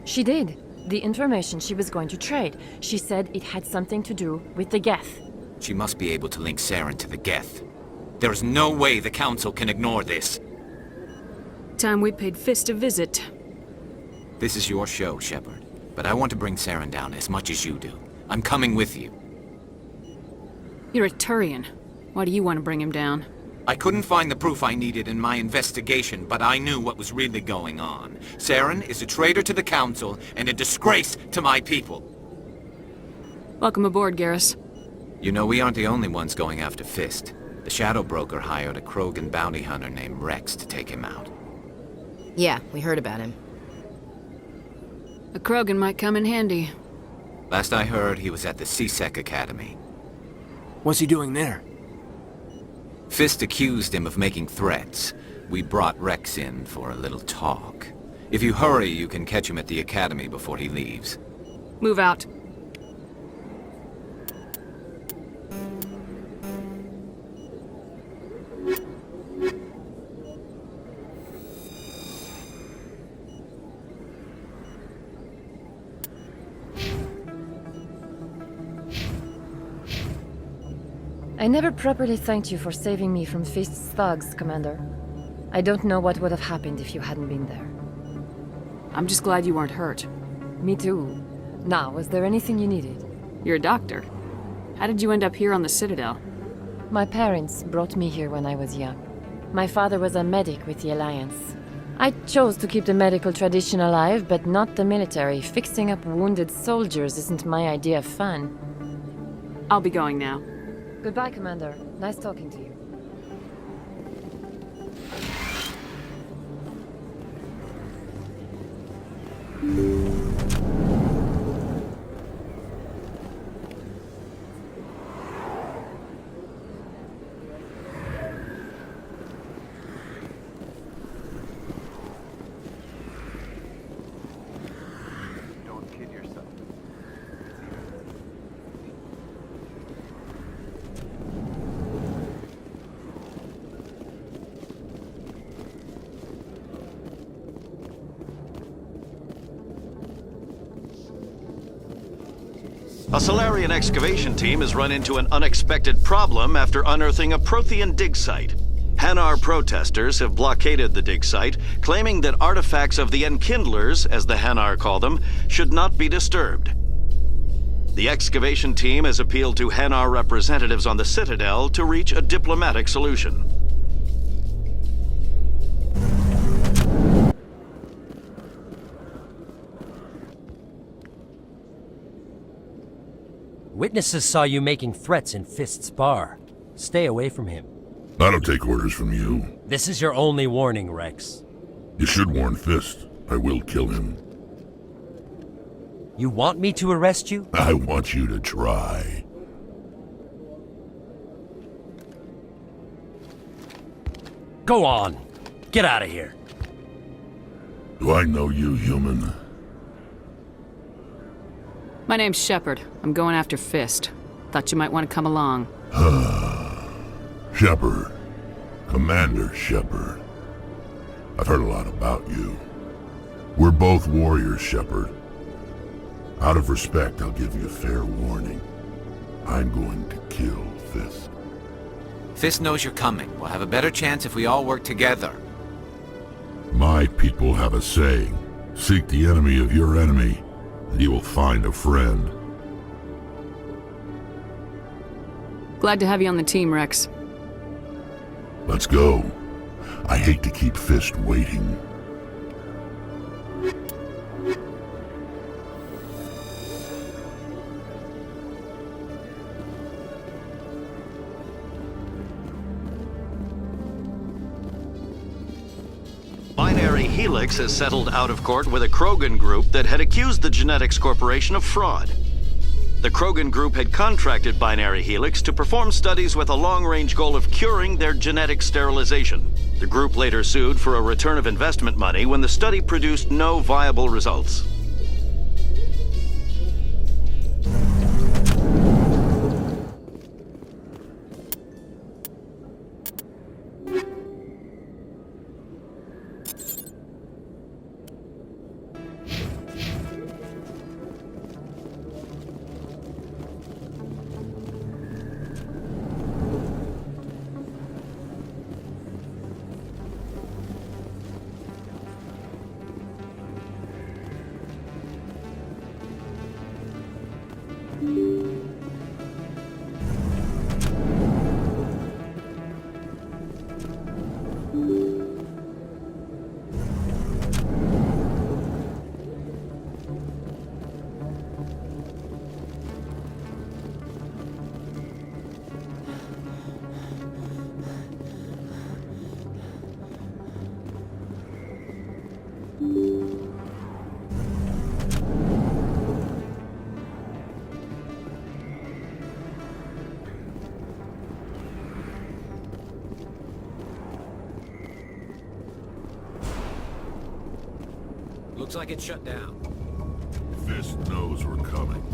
She did. The information she was going to trade. She said it had something to do with the Geth. She must be able to link Saren to the Geth. There's no way the Council can ignore this. Time we paid Fist a visit. This is your show, Shepard. But I want to bring Saren down as much as you do. I'm coming with you. You're a Turian. Why do you want to bring him down? I couldn't find the proof I needed in my investigation, but I knew what was really going on. Saren is a traitor to the Council and a disgrace to my people. Welcome aboard, Garrus. You know, we aren't the only ones going after Fist. The Shadow Broker hired a Krogan bounty hunter named Rex to take him out. Yeah, we heard about him. A Krogan might come in handy. Last I heard, he was at the C-Sec Academy. What's he doing there? Fist accused him of making threats. We brought Rex in for a little talk. If you hurry, you can catch him at the Academy before he leaves. Move out. I never properly thanked you for saving me from Fist's thugs, Commander. I don't know what would have happened if you hadn't been there. I'm just glad you weren't hurt. Me too. Now, was there anything you needed? You're a doctor. How did you end up here on the Citadel? My parents brought me here when I was young. My father was a medic with the Alliance. I chose to keep the medical tradition alive, but not the military. Fixing up wounded soldiers isn't my idea of fun. I'll be going now. Goodbye, Commander. Nice talking to you. A Solarian excavation team has run into an unexpected problem after unearthing a Prothean dig site. Hanar protesters have blockaded the dig site, claiming that artifacts of the Enkindlers, as the Hanar call them, should not be disturbed. The excavation team has appealed to Hanar representatives on the Citadel to reach a diplomatic solution. Witnesses saw you making threats in Fist's bar. Stay away from him. I don't take orders from you. This is your only warning, Rex. You should warn Fist. I will kill him. You want me to arrest you? I want you to try. Go on. Get out of here. Do I know you, human? My name's Shepard. I'm going after Fist. Thought you might want to come along. Shepard. Commander Shepard. I've heard a lot about you. We're both warriors, Shepard. Out of respect, I'll give you a fair warning. I'm going to kill Fist. Fist knows you're coming. We'll have a better chance if we all work together. My people have a saying. Seek the enemy of your enemy, and you will find a friend. Glad to have you on the team, Rex. Let's go. I hate to keep Fist waiting. Binary Helix has settled out of court with a Krogan group that had accused the Genetics Corporation of fraud. The Krogan group had contracted Binary Helix to perform studies with a long-range goal of curing their genetic sterilization. The group later sued for a return of investment money when the study produced no viable results. Looks like it's shut down. Fist knows we're coming.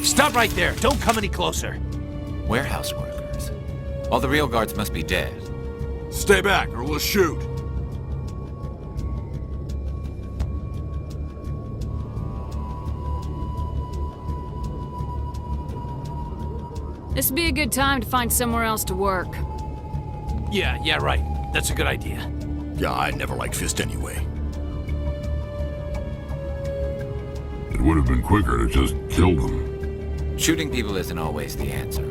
Stop right there! Don't come any closer! Warehouse workers. All the real guards must be dead. Stay back, or we'll shoot. This would be a good time to find somewhere else to work. Yeah, right. That's a good idea. Yeah, I never liked Fist anyway. It would have been quicker to just kill them. Shooting people isn't always the answer.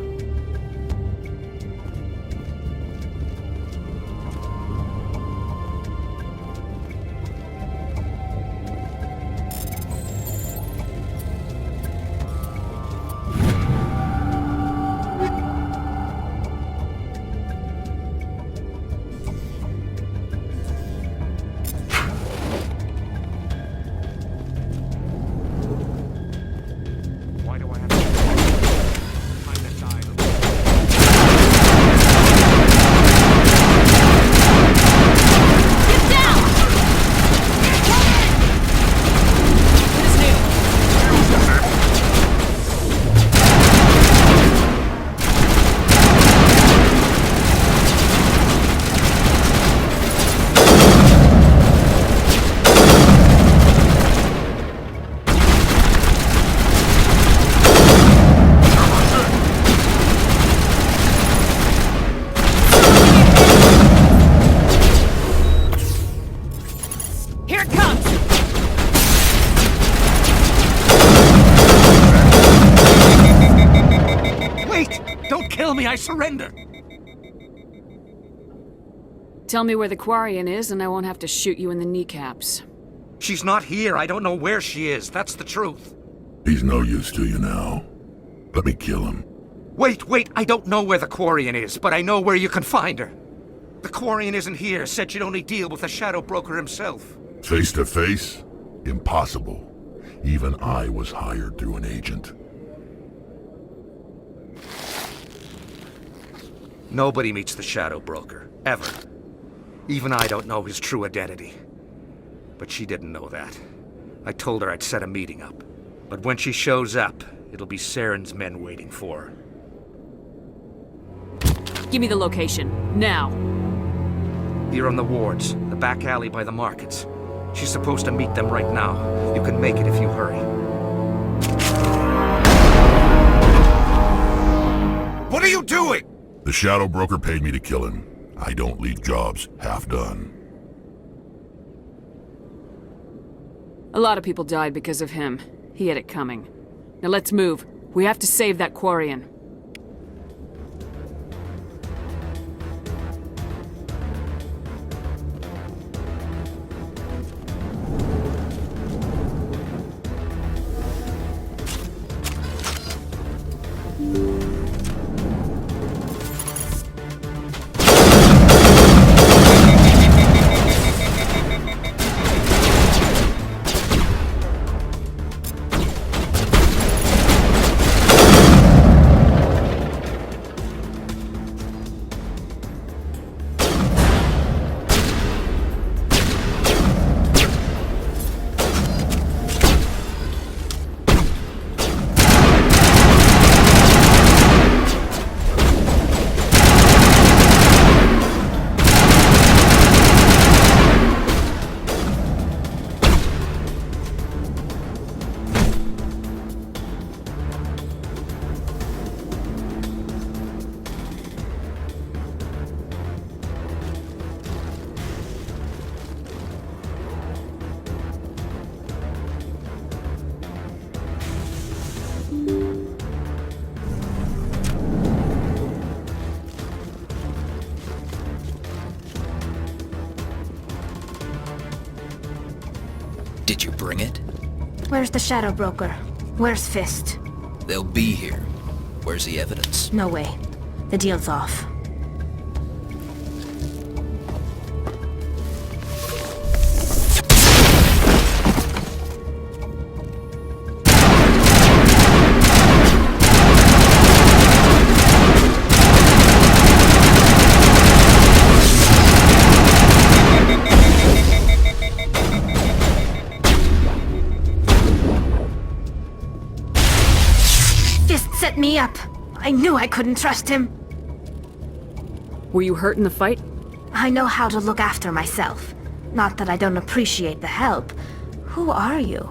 I surrender! Tell me where the Quarian is and I won't have to shoot you in the kneecaps. She's not here. I don't know where she is. That's the truth. He's no use to you now. Let me kill him. Wait. I don't know where the Quarian is, but I know where you can find her. The Quarian isn't here. Said she'd only deal with the Shadow Broker himself. Face to face? Impossible. Even I was hired through an agent. Nobody meets the Shadow Broker, ever. Even I don't know his true identity. But she didn't know that. I told her I'd set a meeting up. But when she shows up, it'll be Saren's men waiting for her. Give me the location, now. Here on the wards, the back alley by the markets. She's supposed to meet them right now. You can make it if you hurry. What are you doing? The Shadow Broker paid me to kill him. I don't leave jobs half done. A lot of people died because of him. He had it coming. Now let's move. We have to save that Quarian. Did you bring it? Where's the Shadow Broker? Where's Fist? They'll be here. Where's the evidence? No way. The deal's off. Set me up. I knew I couldn't trust him. Were you hurt in the fight? I know how to look after myself. Not that I don't appreciate the help. Who are you?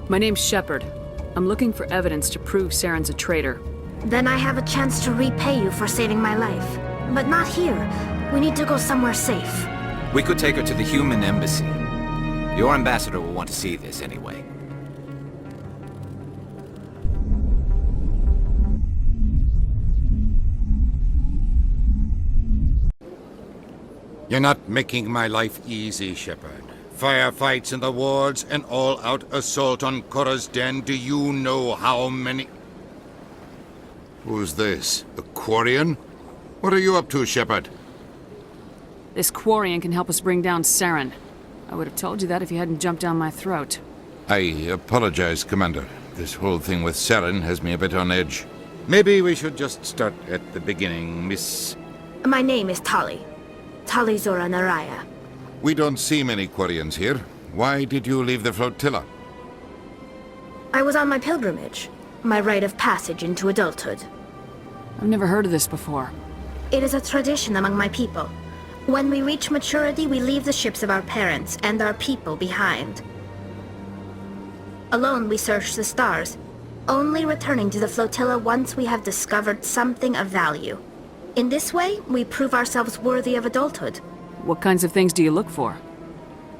My name's Shepard. I'm looking for evidence to prove Saren's a traitor. Then I have a chance to repay you for saving my life. But not here. We need to go somewhere safe. We could take her to the human embassy. Your ambassador will want to see this anyway. You're not making my life easy, Shepard. Firefights in the wards, an all-out assault on Korra's den. Do you know how many... Who's this? A Quarian? What are you up to, Shepard? This Quarian can help us bring down Saren. I would have told you that if you hadn't jumped down my throat. I apologize, Commander. This whole thing with Saren has me a bit on edge. Maybe we should just start at the beginning, Miss... My name is Tali. Tali Zora Naraya. We don't see many Quarians here. Why did you leave the flotilla? I was on my pilgrimage. My rite of passage into adulthood. I've never heard of this before. It is a tradition among my people. When we reach maturity, we leave the ships of our parents and our people behind. Alone, we search the stars, only returning to the flotilla once we have discovered something of value. In this way, we prove ourselves worthy of adulthood. What kinds of things do you look for?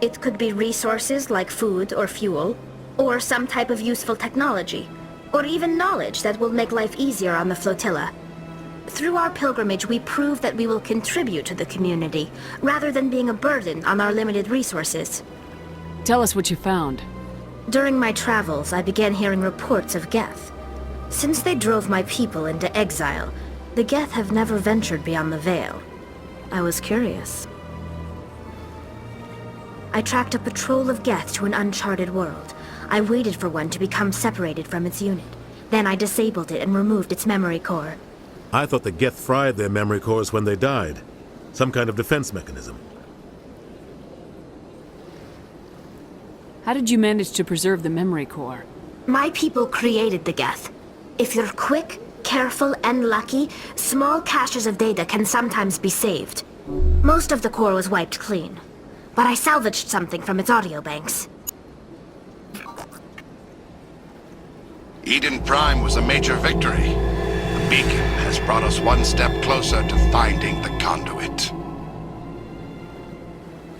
It could be resources like food or fuel, or some type of useful technology, or even knowledge that will make life easier on the flotilla. Through our pilgrimage, we prove that we will contribute to the community, rather than being a burden on our limited resources. Tell us what you found. During my travels, I began hearing reports of Geth. Since they drove my people into exile, the Geth have never ventured beyond the Veil. I was curious. I tracked a patrol of Geth to an uncharted world. I waited for one to become separated from its unit. Then I disabled it and removed its memory core. I thought the Geth fried their memory cores when they died. Some kind of defense mechanism. How did you manage to preserve the memory core? My people created the Geth. If you're quick, careful, and lucky, small caches of data can sometimes be saved. Most of the core was wiped clean, but I salvaged something from its audio banks. Eden Prime was a major victory. The beacon has brought us one step closer to finding the conduit.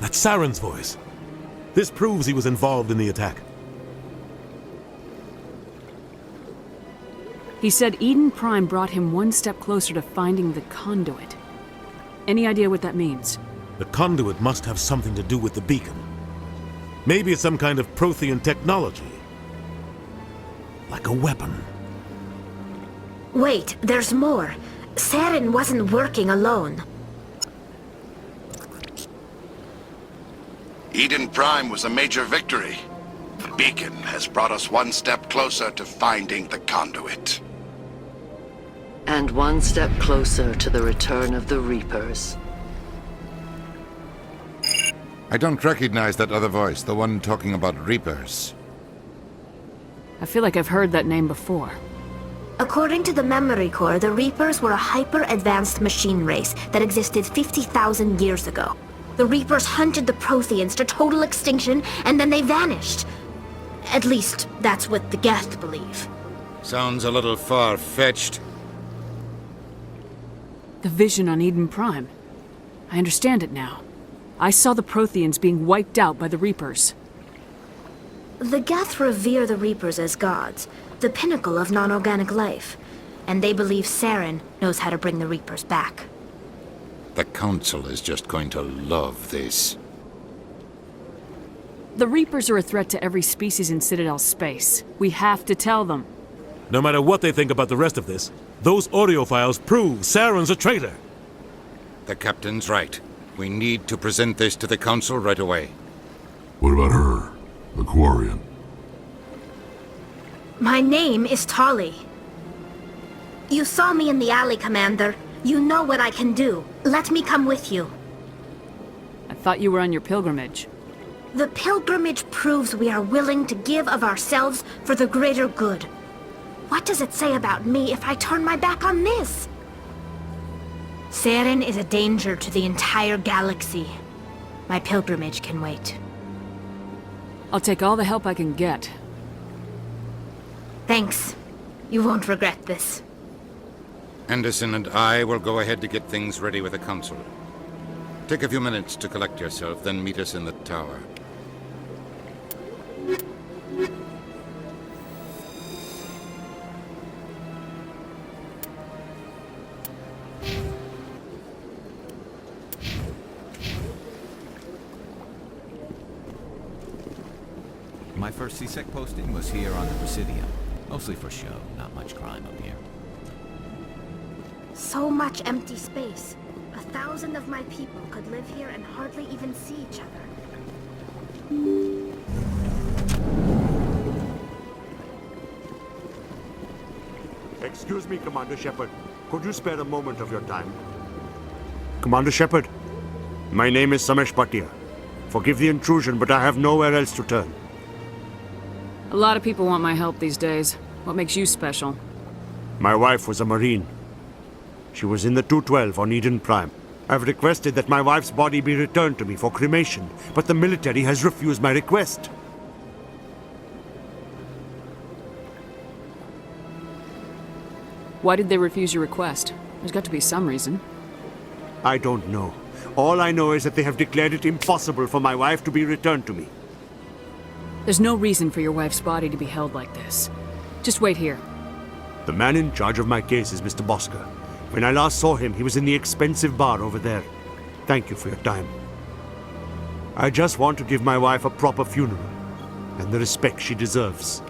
That's Saren's voice. This proves he was involved in the attack. He said Eden Prime brought him one step closer to finding the conduit. Any idea what that means? The conduit must have something to do with the beacon. Maybe it's some kind of Prothean technology. Like a weapon. Wait, there's more. Saren wasn't working alone. Eden Prime was a major victory. The beacon has brought us one step closer to finding the conduit. And one step closer to the return of the Reapers. I don't recognize that other voice, the one talking about Reapers. I feel like I've heard that name before. According to the memory core, the Reapers were a hyper-advanced machine race that existed 50,000 years ago. The Reapers hunted the Protheans to total extinction, and then they vanished. At least, that's what the Geth believe. Sounds a little far-fetched. The vision on Eden Prime. I understand it now. I saw the Protheans being wiped out by the Reapers. The Geth revere the Reapers as gods, the pinnacle of non-organic life. And they believe Saren knows how to bring the Reapers back. The Council is just going to love this. The Reapers are a threat to every species in Citadel space. We have to tell them. No matter what they think about the rest of this, those audio files prove Saren's a traitor. The captain's right. We need to present this to the Council right away. What about her, the Quarian? My name is Tali. You saw me in the alley, Commander. You know what I can do. Let me come with you. I thought you were on your pilgrimage. The pilgrimage proves we are willing to give of ourselves for the greater good. What does it say about me if I turn my back on this? Saren is a danger to the entire galaxy. My pilgrimage can wait. I'll take all the help I can get. Thanks. You won't regret this. Anderson and I will go ahead to get things ready with the Council. Take a few minutes to collect yourself, then meet us in the tower. My first C-Sec posting was here on the Presidium. Mostly for show, not much crime up here. So much empty space. 1,000 of my people could live here and hardly even see each other. Excuse me, Commander Shepard. Could you spare a moment of your time? Commander Shepard, my name is Samesh Bhatia. Forgive the intrusion, but I have nowhere else to turn. A lot of people want my help these days. What makes you special? My wife was a Marine. She was in the 212 on Eden Prime. I've requested that my wife's body be returned to me for cremation, but the military has refused my request. Why did they refuse your request? There's got to be some reason. I don't know. All I know is that they have declared it impossible for my wife to be returned to me. There's no reason for your wife's body to be held like this. Just wait here. The man in charge of my case is Mr. Bosker. When I last saw him, he was in the expensive bar over there. Thank you for your time. I just want to give my wife a proper funeral, and the respect she deserves.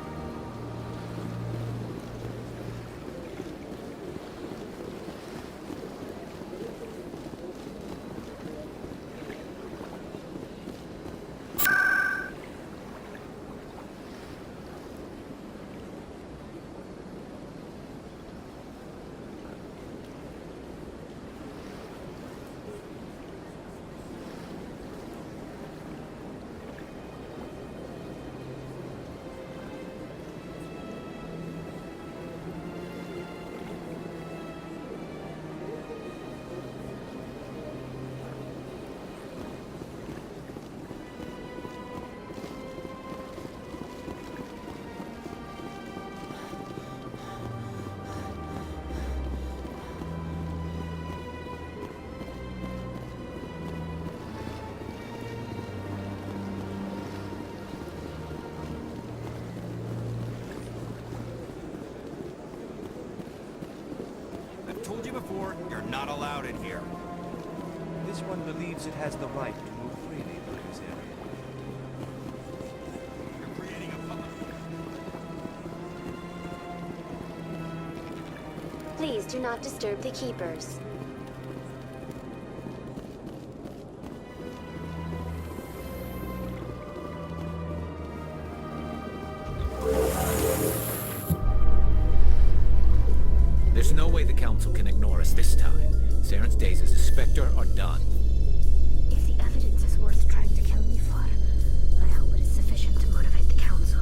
Told you before, you're not allowed in here. This one believes it has the right to move freely through this area. You're creating a public... Please do not disturb the Keepers. There's no way the Council can ignore us this time. Saren's days as a Spectre are done. If the evidence is worth trying to kill me for, I hope it is sufficient to motivate the Council.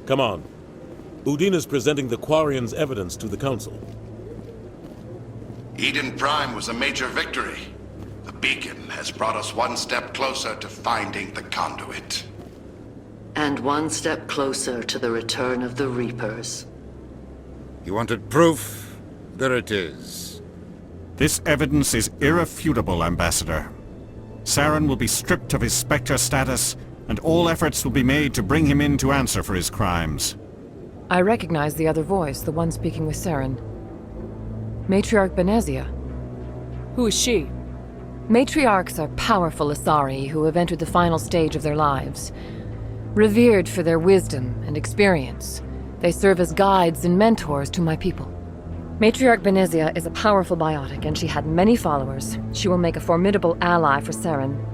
Come on. Udina's presenting the Quarian's evidence to the Council. Eden Prime was a major victory. The beacon has brought us one step closer to finding the conduit. And one step closer to the return of the Reapers. You wanted proof? There it is. This evidence is irrefutable, Ambassador. Saren will be stripped of his Spectre status, and all efforts will be made to bring him in to answer for his crimes. I recognize the other voice, the one speaking with Saren. Matriarch Benezia. Who is she? Matriarchs are powerful Asari who have entered the final stage of their lives. Revered for their wisdom and experience, they serve as guides and mentors to my people. Matriarch Benezia is a powerful biotic, and she had many followers. She will make a formidable ally for Saren.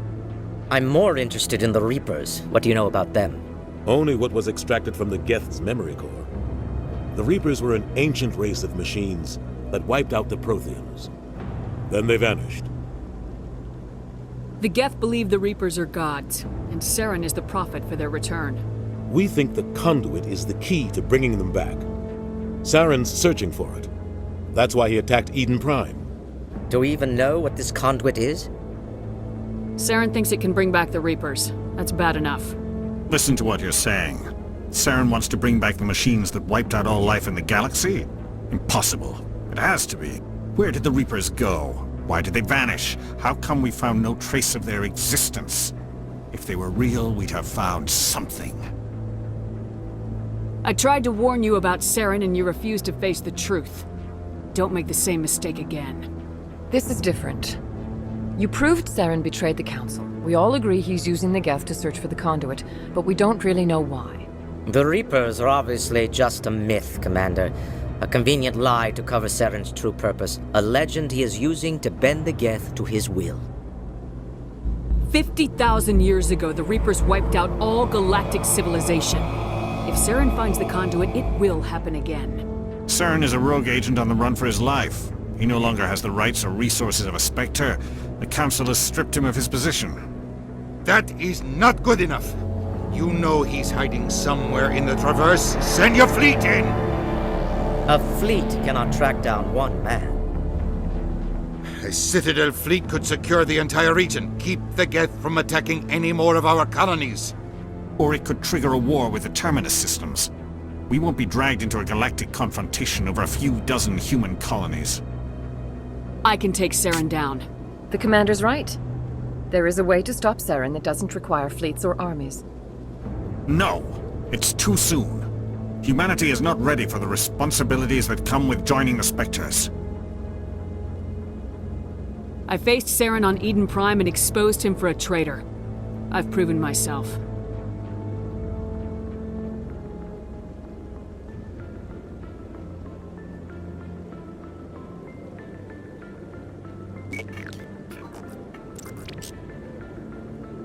I'm more interested in the Reapers. What do you know about them? Only what was extracted from the Geth's memory core. The Reapers were an ancient race of machines that wiped out the Protheans. Then they vanished. The Geth believe the Reapers are gods, and Saren is the prophet for their return. We think the conduit is the key to bringing them back. Saren's searching for it. That's why he attacked Eden Prime. Do we even know what this conduit is? Saren thinks it can bring back the Reapers. That's bad enough. Listen to what you're saying. Saren wants to bring back the machines that wiped out all life in the galaxy? Impossible. It has to be. Where did the Reapers go? Why did they vanish? How come we found no trace of their existence? If they were real, we'd have found something. I tried to warn you about Saren and you refused to face the truth. Don't make the same mistake again. This is different. You proved Saren betrayed the Council. We all agree he's using the Geth to search for the conduit, but we don't really know why. The Reapers are obviously just a myth, Commander. A convenient lie to cover Saren's true purpose. A legend he is using to bend the Geth to his will. 50,000 years ago, the Reapers wiped out all galactic civilization. If Saren finds the conduit, it will happen again. Saren is a rogue agent on the run for his life. He no longer has the rights or resources of a Spectre. The Council has stripped him of his position. That is not good enough. You know he's hiding somewhere in the Traverse. Send your fleet in! A fleet cannot track down one man. A Citadel fleet could secure the entire region, keep the Geth from attacking any more of our colonies. Or it could trigger a war with the Terminus systems. We won't be dragged into a galactic confrontation over a few dozen human colonies. I can take Saren down. The Commander's right. There is a way to stop Saren that doesn't require fleets or armies. No! It's too soon. Humanity is not ready for the responsibilities that come with joining the Spectres. I faced Saren on Eden Prime and exposed him for a traitor. I've proven myself.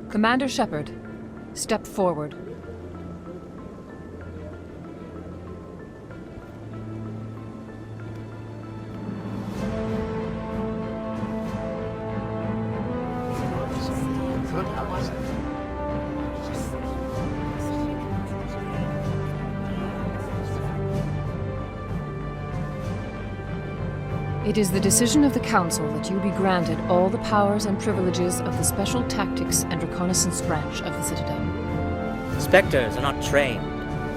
Commander Shepard, step forward. It is the decision of the Council that you be granted all the powers and privileges of the Special Tactics and Reconnaissance Branch of the Citadel. Spectres are not trained,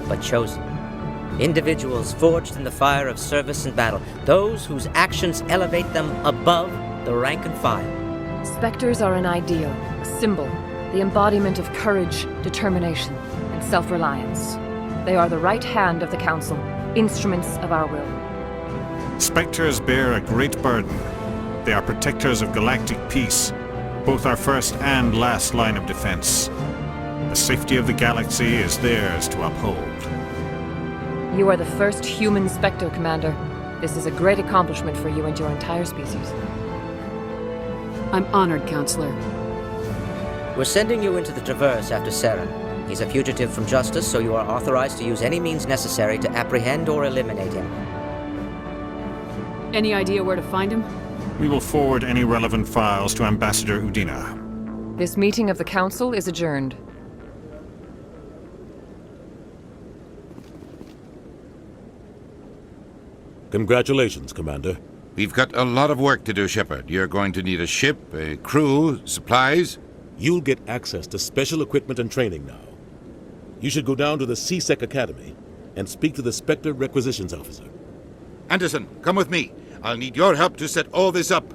but chosen. Individuals forged in the fire of service and battle. Those whose actions elevate them above the rank and file. Spectres are an ideal, a symbol, the embodiment of courage, determination, and self-reliance. They are the right hand of the Council, instruments of our will. Spectres bear a great burden. They are protectors of galactic peace, both our first and last line of defense. The safety of the galaxy is theirs to uphold. You are the first human Spectre, Commander. This is a great accomplishment for you and your entire species. I'm honored, Counselor. We're sending you into the Traverse after Saren. He's a fugitive from justice, so you are authorized to use any means necessary to apprehend or eliminate him. Any idea where to find him? We will forward any relevant files to Ambassador Udina. This meeting of the Council is adjourned. Congratulations, Commander. We've got a lot of work to do, Shepard. You're going to need a ship, a crew, supplies. You'll get access to special equipment and training now. You should go down to the C-Sec Academy and speak to the Spectre Requisitions Officer. Anderson, come with me. I'll need your help to set all this up.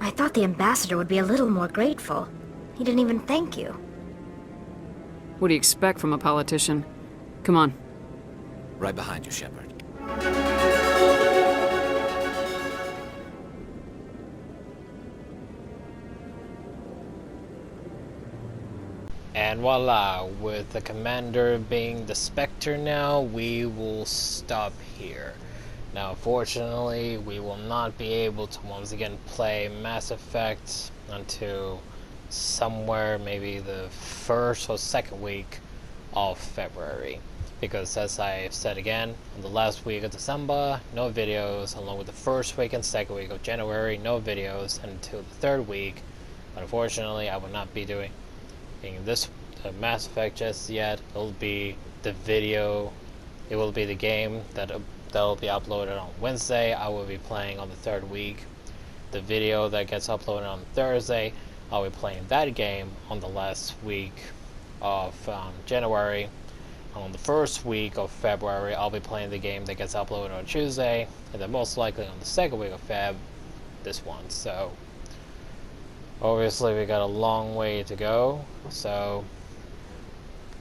I thought the ambassador would be a little more grateful. He didn't even thank you. What do you expect from a politician? Come on. Right behind you, Shepard. And voila, with the commander being the Spectre now, we will stop here. Now, unfortunately, we will not be able to once again play Mass Effect until somewhere maybe the first or second week of February. Because as I said again, on the last week of December, no videos, along with the first week and second week of January, no videos until the third week. But unfortunately, I will not be doing this Mass Effect just yet. It will be the video, it will be the game that will be uploaded on Wednesday. I will be playing on the third week. The video that gets uploaded on Thursday, I'll be playing that game on the last week of January. On the first week of February, I'll be playing the game that gets uploaded on Tuesday, and then most likely on the second week of Feb, this one. So obviously we got a long way to go, so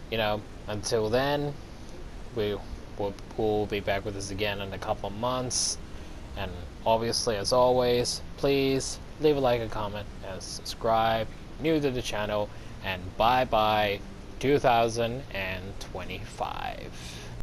you know, until then we'll be back with this again in a couple of months. And obviously, as always, please leave a like, a comment, and subscribe, new to the channel, and bye bye 2025.